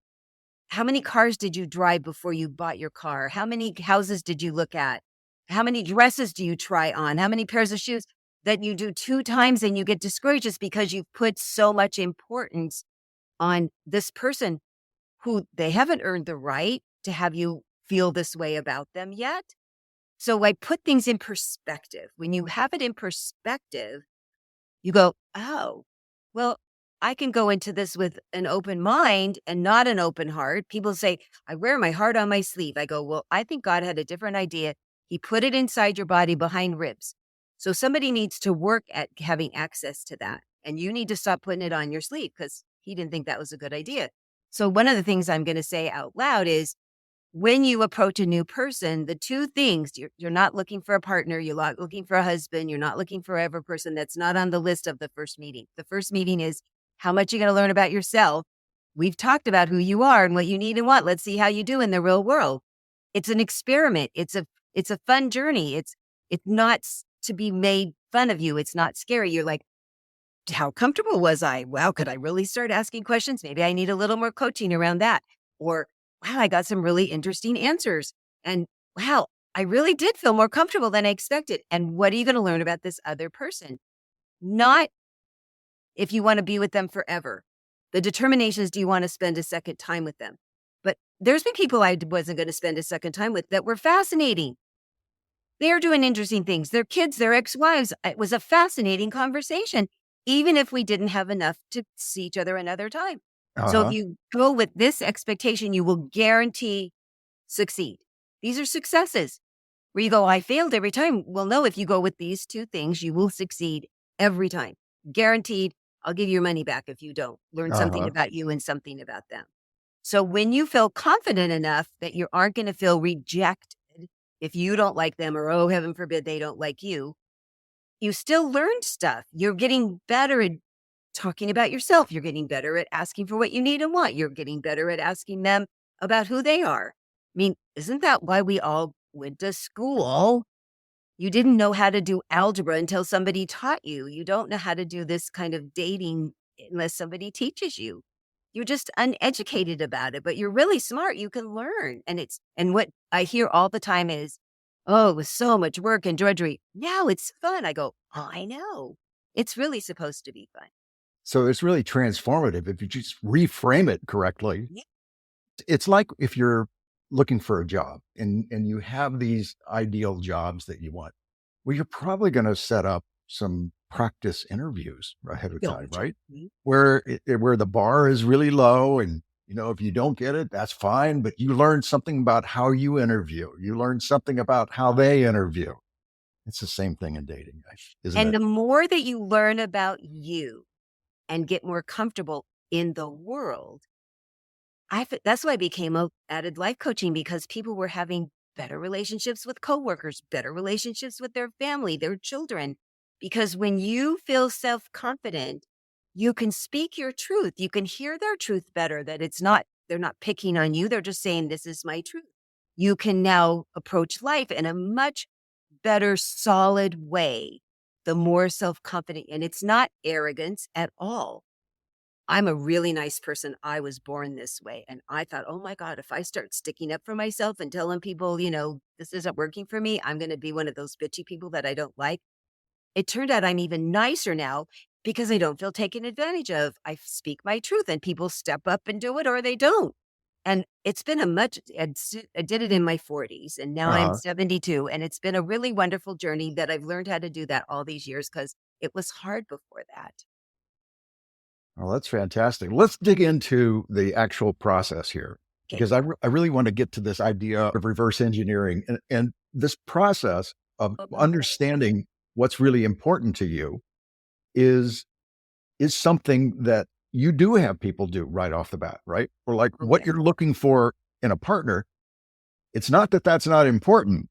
[SPEAKER 2] How many cars did you drive before you bought your car? How many houses did you look at? How many dresses do you try on? How many pairs of shoes? that you do 2 times and you get discouraged just because you've put so much importance on this person who they haven't earned the right to have you feel this way about them yet. So I put things in perspective. When you have it in perspective, you go, oh, well, I can go into this with an open mind and not an open heart. People say, I wear my heart on my sleeve. I go, well, I think God had a different idea. He put it inside your body behind ribs. So somebody needs to work at having access to that. And you need to stop putting it on your sleeve because he didn't think that was a good idea. So one of the things I'm going to say out loud is, when you approach a new person, the 2 things, you're not looking for a partner, you're not looking for a husband, you're not looking for every person that's not on the list of the first meeting. The first meeting is how much you're going to learn about yourself. We've talked about who you are and what you need and want. Let's see how you do in the real world. It's an experiment. It's a fun journey. It's not to be made fun of you. It's not scary. You're like, how comfortable was I? Wow, could I really start asking questions? Maybe I need a little more coaching around that. Or, wow, I got some really interesting answers. And wow, I really did feel more comfortable than I expected. And what are you going to learn about this other person? Not if you want to be with them forever. The determination is, do you want to spend a second time with them? But there's been people I wasn't going to spend a second time with that were fascinating. They're doing interesting things. Their kids, their ex-wives. It was a fascinating conversation, even if we didn't have enough to see each other another time. So if you go with this expectation, you will guarantee succeed. These are successes. Where you go, I failed every time. Well, no, if you go with these 2 things, you will succeed every time. Guaranteed. I'll give you your money back if you don't learn something about you and something about them. So when you feel confident enough that you aren't going to feel rejected if you don't like them, or, oh, heaven forbid, they don't like you, you still learned stuff. You're getting better at talking about yourself. You're getting better at asking for what you need and want. You're getting better at asking them about who they are. I mean, isn't that why we all went to school? You didn't know how to do algebra until somebody taught you. You don't know how to do this kind of dating unless somebody teaches you. You're just uneducated about it, but you're really smart. You can learn. And what I hear all the time is, oh, it was so much work and drudgery. Now it's fun. I go, oh, I know. It's really supposed to be fun.
[SPEAKER 1] So it's really transformative if you just reframe it correctly.
[SPEAKER 2] Yeah.
[SPEAKER 1] It's like if you're looking for a job and you have these ideal jobs that you want. Well, you're probably going to set up some practice interviews ahead of time, right? Where the bar is really low, and if you don't get it, that's fine. But you learn something about how you interview. You learn something about how they interview. It's the same thing in dating, isn't
[SPEAKER 2] And
[SPEAKER 1] it?
[SPEAKER 2] the more that you learn about you and get more comfortable in the world, that's why I became added life coaching, because people were having better relationships with coworkers, better relationships with their family, their children. Because when you feel self-confident, you can speak your truth. You can hear their truth better, that they're not picking on you. They're just saying, this is my truth. You can now approach life in a much better, solid way, the more self-confident. And it's not arrogance at all. I'm a really nice person. I was born this way. And I thought, oh my God, if I start sticking up for myself and telling people, this isn't working for me, I'm going to be one of those bitchy people that I don't like. It turned out I'm even nicer now because I don't feel taken advantage of. I speak my truth and people step up and do it, or they don't. And it's been I did it in my 40s, and now I'm 72. And it's been a really wonderful journey that I've learned how to do that all these years, because it was hard before that.
[SPEAKER 1] Well, that's fantastic. Let's dig into the actual process here, because I really want to get to this idea of reverse engineering and this process of understanding what's really important to you is something that you do have people do right off the bat, right? Or like what you're looking for in a partner. It's not that that's not important.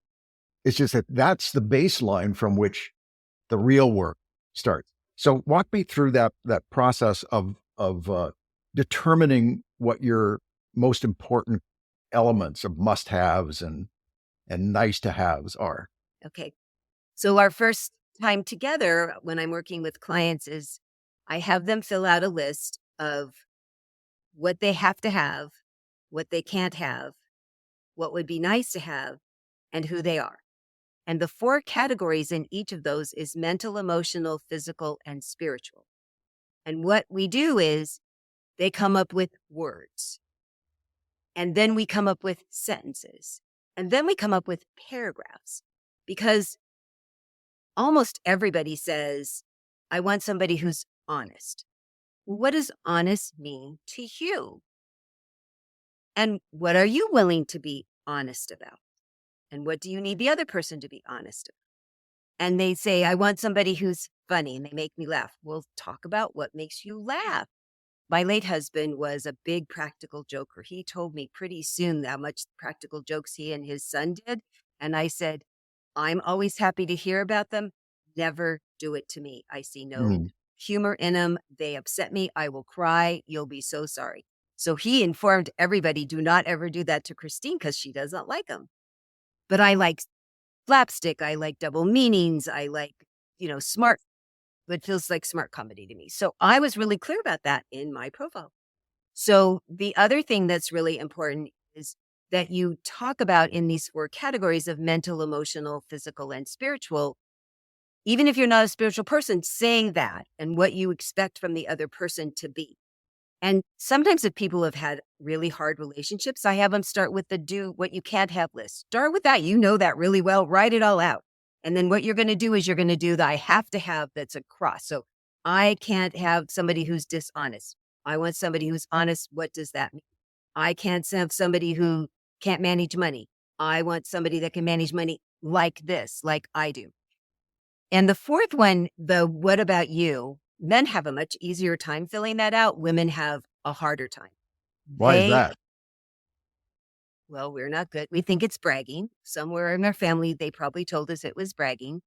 [SPEAKER 1] It's just that that's the baseline from which the real work starts. So walk me through that process of determining what your most important elements of must-haves and nice-to-haves are.
[SPEAKER 2] Okay. So our first time together when I'm working with clients is I have them fill out a list of what they have to have, what they can't have, what would be nice to have, and who they are. And the 4 categories in each of those is mental, emotional, physical, and spiritual. And what we do is they come up with words. And then we come up with sentences. And then we come up with paragraphs. Because almost everybody says, I want somebody who's honest. What does honest mean to you? And what are you willing to be honest about? And what do you need the other person to be honest about? And they say, I want somebody who's funny and they make me laugh. Well, talk about what makes you laugh. My late husband was a big practical joker. He told me pretty soon how much practical jokes he and his son did. And I said, I'm always happy to hear about them. Never do it to me. I see no humor in them. They upset me. I will cry. You'll be so sorry. So he informed everybody, do not ever do that to Christine because she doesn't like them. But I like slapstick. I like double meanings. I like, smart. It feels like smart comedy to me. So I was really clear about that in my profile. So the other thing that's really important is that you talk about in these 4 categories of mental, emotional, physical, and spiritual. Even if you're not a spiritual person, saying that and what you expect from the other person to be. And sometimes if people have had really hard relationships, I have them start with the do what you can't have list. Start with that. You know that really well. Write it all out. And then what you're going to do is you're going to do the I have to have that's a cross. So I can't have somebody who's dishonest. I want somebody who's honest. What does that mean? I can't have somebody who can't manage money. I want somebody that can manage money like this, like I do. And the 4th one, the what about you? Men have a much easier time filling that out. Women have a harder time.
[SPEAKER 1] Why is that?
[SPEAKER 2] Well, we're not good. We think it's bragging. Somewhere in our family, they probably told us it was bragging.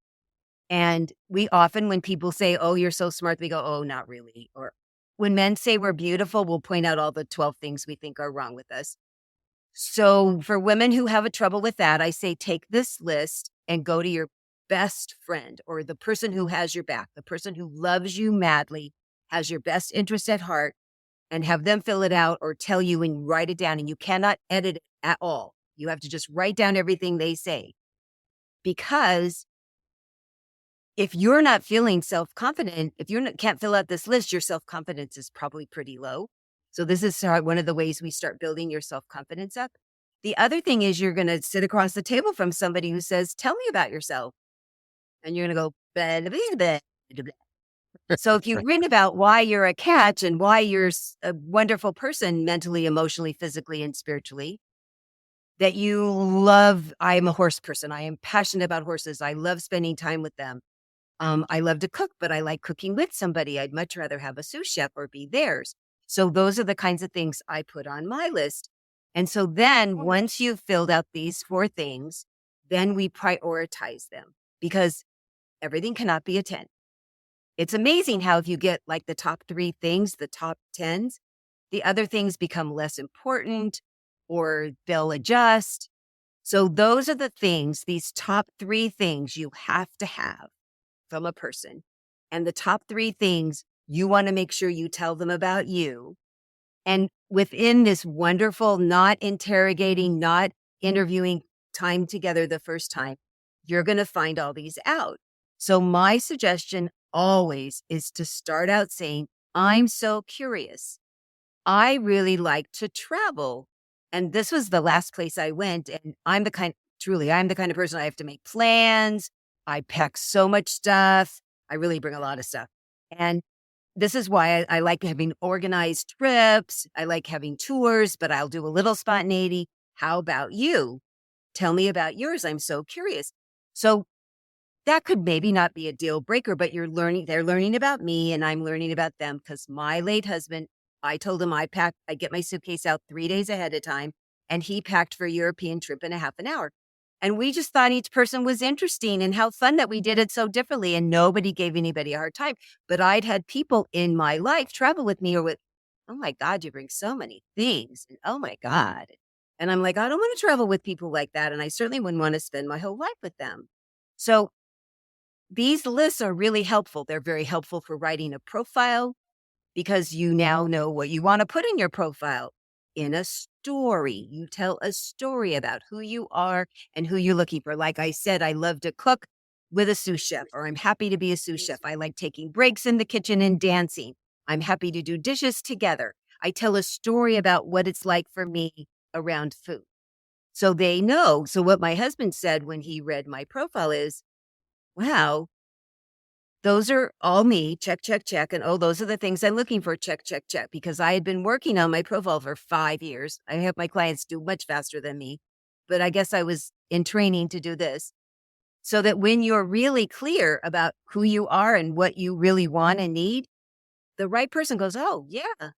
[SPEAKER 2] And we often, when people say, oh, you're so smart, we go, oh, not really. Or when men say we're beautiful, we'll point out all the 12 things we think are wrong with us. So for women who have a trouble with that, I say, take this list and go to your best friend or the person who has your back, the person who loves you madly, has your best interest at heart, and have them fill it out or tell you and write it down. And you cannot edit it at all. You have to just write down everything they say. Because if you're not feeling self-confident, if you can't fill out this list, your self-confidence is probably pretty low. So this is one of the ways we start building your self-confidence up. The other thing is you're going to sit across the table from somebody who says, tell me about yourself. And you're going to go, blah, blah, blah, blah, blah. So if you've written about why you're a catch and why you're a wonderful person mentally, emotionally, physically, and spiritually, that you love, I am a horse person. I am passionate about horses. I love spending time with them. I love to cook, but I like cooking with somebody. I'd much rather have a sous chef or be theirs. So those are the kinds of things I put on my list. And so then once you've filled out these 4 things, then we prioritize them because everything cannot be a 10. It's amazing how if you get like the top 3 things, the top 10s, the other things become less important or they'll adjust. So those are the things, these top 3 things you have to have from a person. And the top 3 things you want to make sure you tell them about you. And within this wonderful, not interrogating, not interviewing time together the first time, you're going to find all these out. So my suggestion always is to start out saying, I'm so curious. I really like to travel. And this was the last place I went. And I'm the kind of person I have to make plans. I pack so much stuff. I really bring a lot of stuff. And this is why I like having organized trips. I like having tours, but I'll do a little spontaneity. How about you? Tell me about yours. I'm so curious. So that could maybe not be a deal breaker, but they're learning about me and I'm learning about them because my late husband, I told him I get my suitcase out 3 days ahead of time and he packed for a European trip in a half an hour. And we just thought each person was interesting and how fun that we did it so differently. And nobody gave anybody a hard time. But I'd had people in my life travel with me or with, oh my God, you bring so many things. And oh my God. And I'm like, I don't want to travel with people like that. And I certainly wouldn't want to spend my whole life with them. So these lists are really helpful. They're very helpful for writing a profile because you now know what you want to put in your profile. in a story. You tell a story about who you are and who you're looking for. Like I said, I love to cook with a sous chef, or I'm happy to be a sous chef. I like taking breaks in the kitchen and dancing. I'm happy to do dishes together. I tell a story about what it's like for me around food. So they know. So what my husband said when he read my profile is, wow, those are all me, check, check, check. And oh, those are the things I'm looking for, check, check, check. Because I had been working on my profile for 5 years. I have my clients do much faster than me, but I guess I was in training to do this. So that when you're really clear about who you are and what you really want and need, the right person goes, oh, yeah,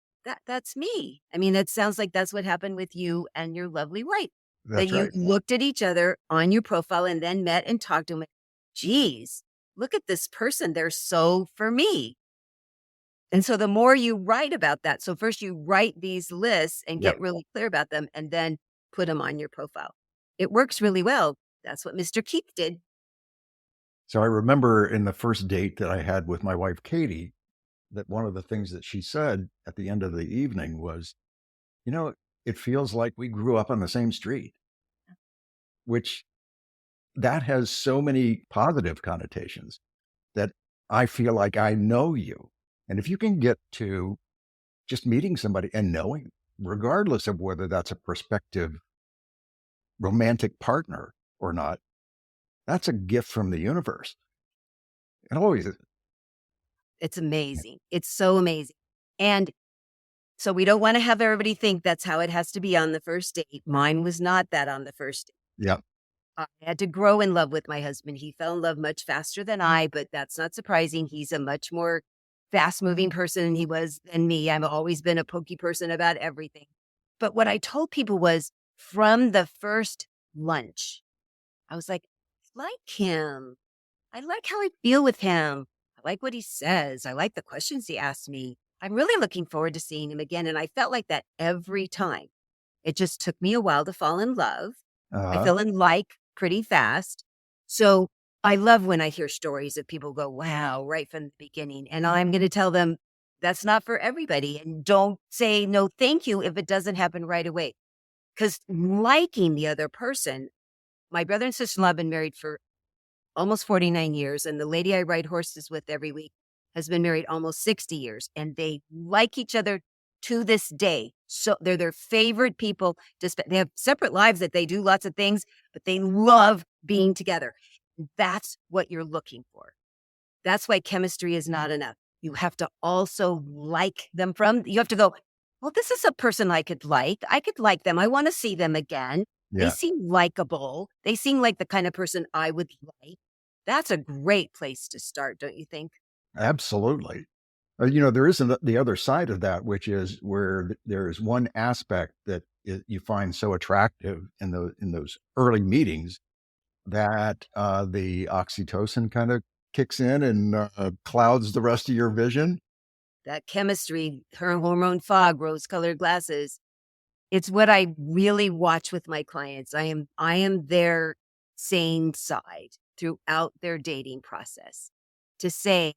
[SPEAKER 2] that's me. I mean, that sounds like that's what happened with you and your lovely wife. That
[SPEAKER 1] That's
[SPEAKER 2] you
[SPEAKER 1] right.
[SPEAKER 2] looked at each other on your profile and then met and talked to them. Geez, look at this person. They're so for me. And so the more you write about that, so first you write these lists and
[SPEAKER 1] Yep.
[SPEAKER 2] get really clear about them and then put them on your profile. It works really well. That's what Mr. Keith did.
[SPEAKER 1] So I remember in the first date that I had with my wife, Katie, that one of the things that she said at the end of the evening was, you know, it feels like we grew up on the same street, which that has so many positive connotations that I feel like I know you. And if you can get to just meeting somebody and knowing, regardless of whether that's a prospective romantic partner or not, that's a gift from the universe. It always is.
[SPEAKER 2] It's amazing. It's so amazing. And so we don't want to have everybody think that's how it has to be on the first date. Mine was not that on the first date.
[SPEAKER 1] Yeah.
[SPEAKER 2] I had to grow in love with my husband. He fell in love much faster than I, but that's not surprising. He's a much more fast moving person than he was than me. I've always been a pokey person about everything. But what I told people was from the first lunch, I was like, I like him. I like how I feel with him. I like what he says. I like the questions he asks me. I'm really looking forward to seeing him again. And I felt like that every time. It just took me a while to fall in love. I
[SPEAKER 1] Uh-huh.
[SPEAKER 2] fell in like pretty fast. So I love when I hear stories of people go, wow, right from the beginning. And I'm going to tell them that's not for everybody. And don't say no, thank you if it doesn't happen right away. Because liking the other person, my brother and sister-in-law have been married for almost 49 years. And the lady I ride horses with every week has been married almost 60 years. And they like each other to this day. So they're their favorite people. They have separate lives that they do lots of things, but they love being together. That's what you're looking for. That's why chemistry is not enough. You have to also like them you have to go, well, this is a person I could like. I could like them. I want to see them again. They
[SPEAKER 1] Yeah,
[SPEAKER 2] seem likable. They seem like the kind of person I would like. That's a great place to start, don't you think?
[SPEAKER 1] absolutely. There isn't the other side of that, which is where there is one aspect that you find so attractive in those early meetings that the oxytocin kind of kicks in and clouds the rest of your vision.
[SPEAKER 2] That chemistry, her hormone fog, rose-colored glasses. It's what I really watch with my clients. I am their sane side throughout their dating process to say,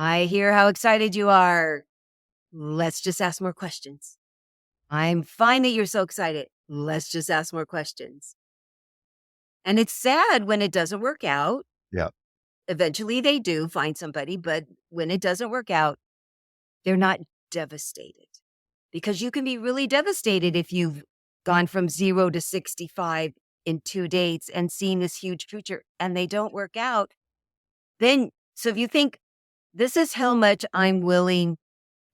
[SPEAKER 2] I hear how excited you are. Let's just ask more questions. I'm fine that you're so excited. Let's just ask more questions. And it's sad when it doesn't work out.
[SPEAKER 1] Yeah,
[SPEAKER 2] Eventually they do find somebody, but when it doesn't work out, they're not devastated. Because you can be really devastated if you've gone from 0 to 65 in 2 dates and seen this huge future and they don't work out. Then, so if you think, this is how much I'm willing,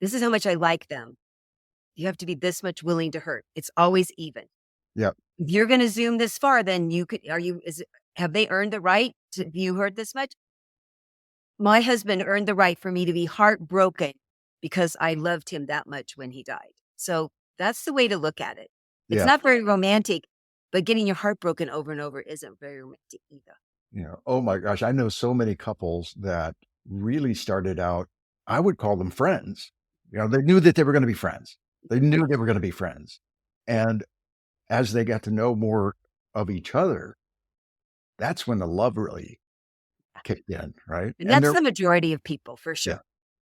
[SPEAKER 2] this is how much I like them, you have to be this much willing to hurt. It's always even.
[SPEAKER 1] yeah,
[SPEAKER 2] If you're going to zoom this far, then have they earned the right to you hurt this much? My husband earned the right for me to be heartbroken because I loved him that much when he died. So that's the way to look at it. It's
[SPEAKER 1] yeah.
[SPEAKER 2] not very romantic, but getting your heart broken over and over isn't very romantic either.
[SPEAKER 1] Oh my gosh, I know so many couples that really started out, I would call them friends. They knew that they were going to be friends. They knew they were going to be friends. And as they got to know more of each other, that's when the love really kicked in, right?
[SPEAKER 2] And that's the majority of people for
[SPEAKER 1] yeah,
[SPEAKER 2] sure.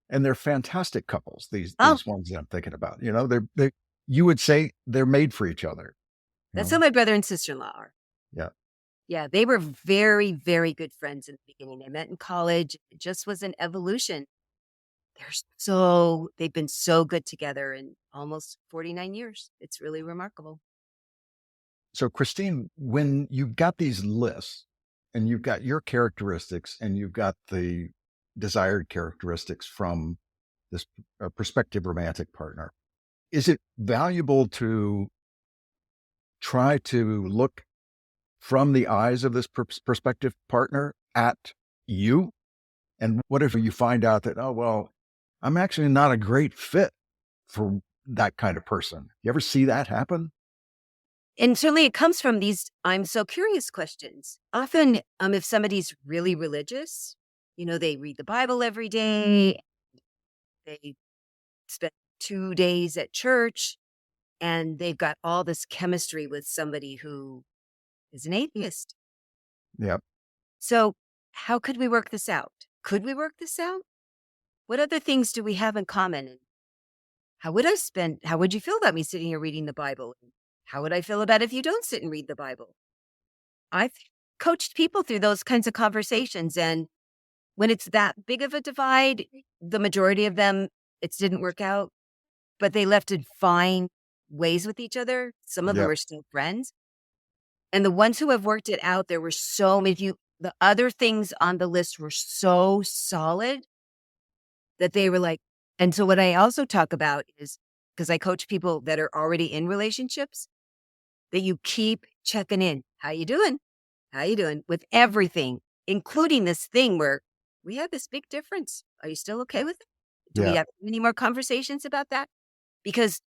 [SPEAKER 1] and they're fantastic couples. These
[SPEAKER 2] Oh,
[SPEAKER 1] ones that I'm thinking about, they're you would say they're made for each other. you
[SPEAKER 2] That's
[SPEAKER 1] know?
[SPEAKER 2] how my brother and sister-in-law are.
[SPEAKER 1] Yeah.
[SPEAKER 2] Yeah, they were very, very good friends in the beginning. They met in college. It just was an evolution. They've been so good together in almost 49 years. It's really remarkable.
[SPEAKER 1] So, Christine, when you've got these lists and you've got your characteristics and you've got the desired characteristics from this prospective romantic partner, is it valuable to try to look from the eyes of this prospective partner at you? And what if you find out that, oh, well, I'm actually not a great fit for that kind of person? You ever see that happen?
[SPEAKER 2] And certainly it comes from these I'm so curious questions. Often, if somebody's really religious, they read the Bible every day, they spend 2 days at church, and they've got all this chemistry with somebody who is an atheist.
[SPEAKER 1] Yeah.
[SPEAKER 2] So, how could we work this out? Could we work this out? What other things do we have in common? And how would you feel about me sitting here reading the Bible? How would I feel about if you don't sit and read the Bible? I've coached people through those kinds of conversations. And when it's that big of a divide, the majority of them, it didn't work out, but they left in fine ways with each other. Some of them
[SPEAKER 1] Yep.
[SPEAKER 2] are still friends. And the ones who have worked it out, there were so many. The other things on the list were so solid that they were like, and so what I also talk about is, because I coach people that are already in relationships, that you keep checking in. How you doing? How you doing? With everything, including this thing where we have this big difference. Are you still okay with it? Do we
[SPEAKER 1] Yeah.
[SPEAKER 2] have any more conversations about that? Because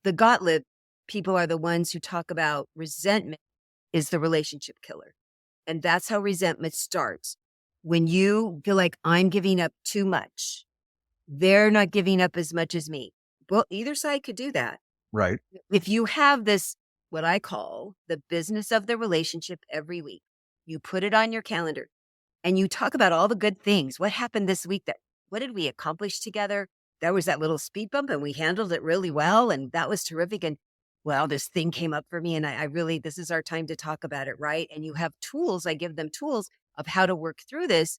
[SPEAKER 2] the Gottlieb people are the ones who talk about resentment is the relationship killer. And that's how resentment starts. When you feel like I'm giving up too much, they're not giving up as much as me. Well, either side could do that.
[SPEAKER 1] Right.
[SPEAKER 2] If you have this, what I call the business of the relationship every week, you put it on your calendar and you talk about all the good things. What happened this week? What did we accomplish together? There was that little speed bump and we handled it really well. And that was terrific. And well, this thing came up for me and I really, this is our time to talk about it. Right. And you have tools. I give them tools of how to work through this.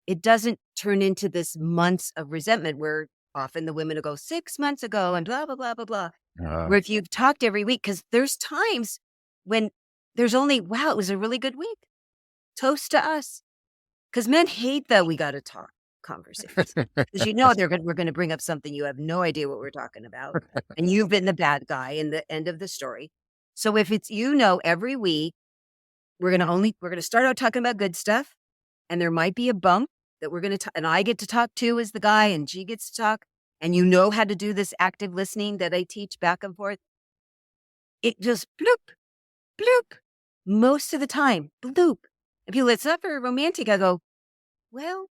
[SPEAKER 2] It doesn't turn into this months of resentment where often the women will go 6 months ago and blah, blah, blah, blah, blah. Where if you've talked every week, because there's times when there's only, wow, it was a really good week. Toast to us. Because men hate that we got to talk conversations. Because we're going to bring up something you have no idea what we're talking about. And you've been the bad guy in the end of the story. So if it's, every week, we're going to start out talking about good stuff. And there might be a bump that we're going to, and I get to talk to as the guy and she gets to talk. And how to do this active listening that I teach back and forth. It just bloop, bloop. Most of the time, bloop. And people, it's not very romantic. I go, well,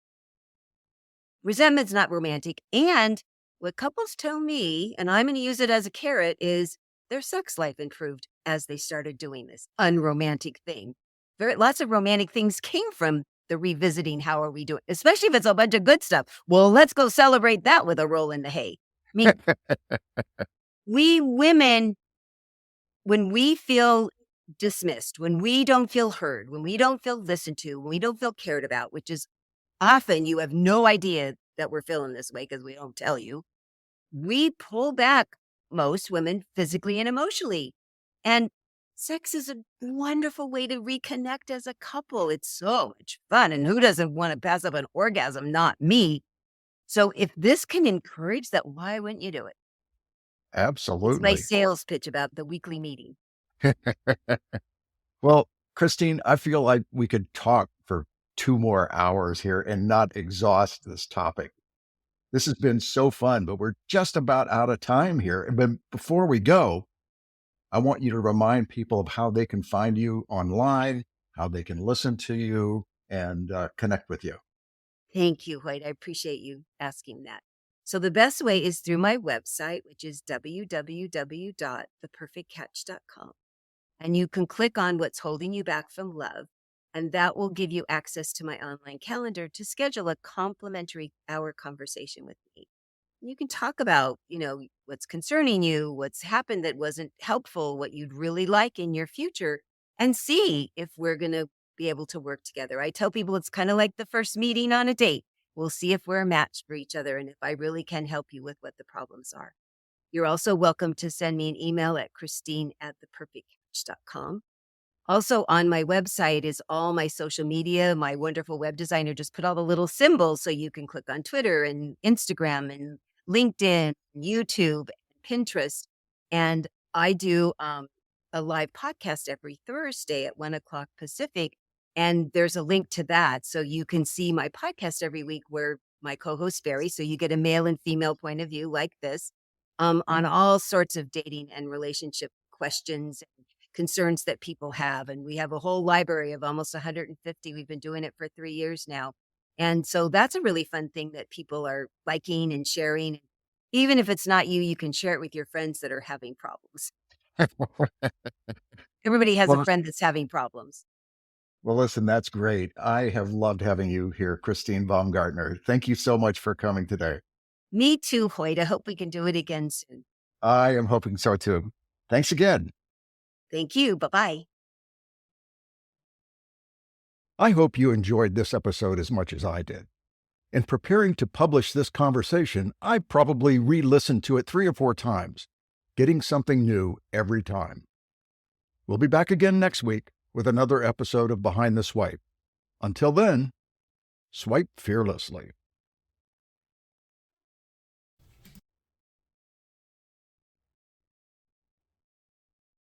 [SPEAKER 2] resentment's not romantic. And what couples tell me, and I'm going to use it as a carrot, is their sex life improved as they started doing this unromantic thing. Lots of romantic things came from the revisiting, how are we doing, especially if it's a bunch of good stuff. Well, let's go celebrate that with a roll in the hay. I mean, we women, when we feel dismissed, when we don't feel heard, when we don't feel listened to, when we don't feel cared about, which is often you have no idea that we're feeling this way because we don't tell you, we pull back, most women, physically and emotionally. And sex is a wonderful way to reconnect as a couple. It's so much fun. And who doesn't want to pass up an orgasm? Not me. So if this can encourage that, why wouldn't you do it? It's my
[SPEAKER 1] Absolutely.
[SPEAKER 2] sales pitch about the weekly meeting.
[SPEAKER 1] Well, Christine, I feel like we could talk for 2 more hours here and not exhaust this topic. This has been so fun, but we're just about out of time here. But before we go, I want you to remind people of how they can find you online, how they can listen to you and connect with you.
[SPEAKER 2] Thank you, Hoyt. I appreciate you asking that. So the best way is through my website, which is www.theperfectcatch.com. And you can click on what's holding you back from love. And that will give you access to my online calendar to schedule a complimentary hour conversation with me. You can talk about, what's concerning you, what's happened that wasn't helpful, what you'd really like in your future, and see if we're going to be able to work together. I tell people it's kind of like the first meeting on a date. We'll see if we're a match for each other and if I really can help you with what the problems are. You're also welcome to send me an email at christine@theperfectcatch.com. Also, on my website is all my social media. My wonderful web designer just put all the little symbols so you can click on Twitter and Instagram and LinkedIn, YouTube, and Pinterest. And I do a live podcast every Thursday at 1 o'clock Pacific. And there's a link to that. So you can see my podcast every week where my co hosts vary. So you get a male and female point of view like this on all sorts of dating and relationship questions and concerns that people have. And we have a whole library of almost 150. We've been doing it for 3 years now. And so that's a really fun thing that people are liking and sharing. Even if it's not you, you can share it with your friends that are having problems. Everybody has a
[SPEAKER 1] Well,
[SPEAKER 2] friend that's having problems.
[SPEAKER 1] well, listen, that's great. I have loved having you here, Christine Baumgartner. Thank you so much for coming today.
[SPEAKER 2] Me too, Hoyt. I hope we can do it again soon.
[SPEAKER 1] I am hoping so too. Thanks again.
[SPEAKER 2] Thank you. Bye-bye.
[SPEAKER 1] I hope you enjoyed this episode as much as I did. In preparing to publish this conversation, I probably re-listened to it 3 or 4 times, getting something new every time. We'll be back again next week with another episode of Behind the Swipe. Until then, swipe fearlessly.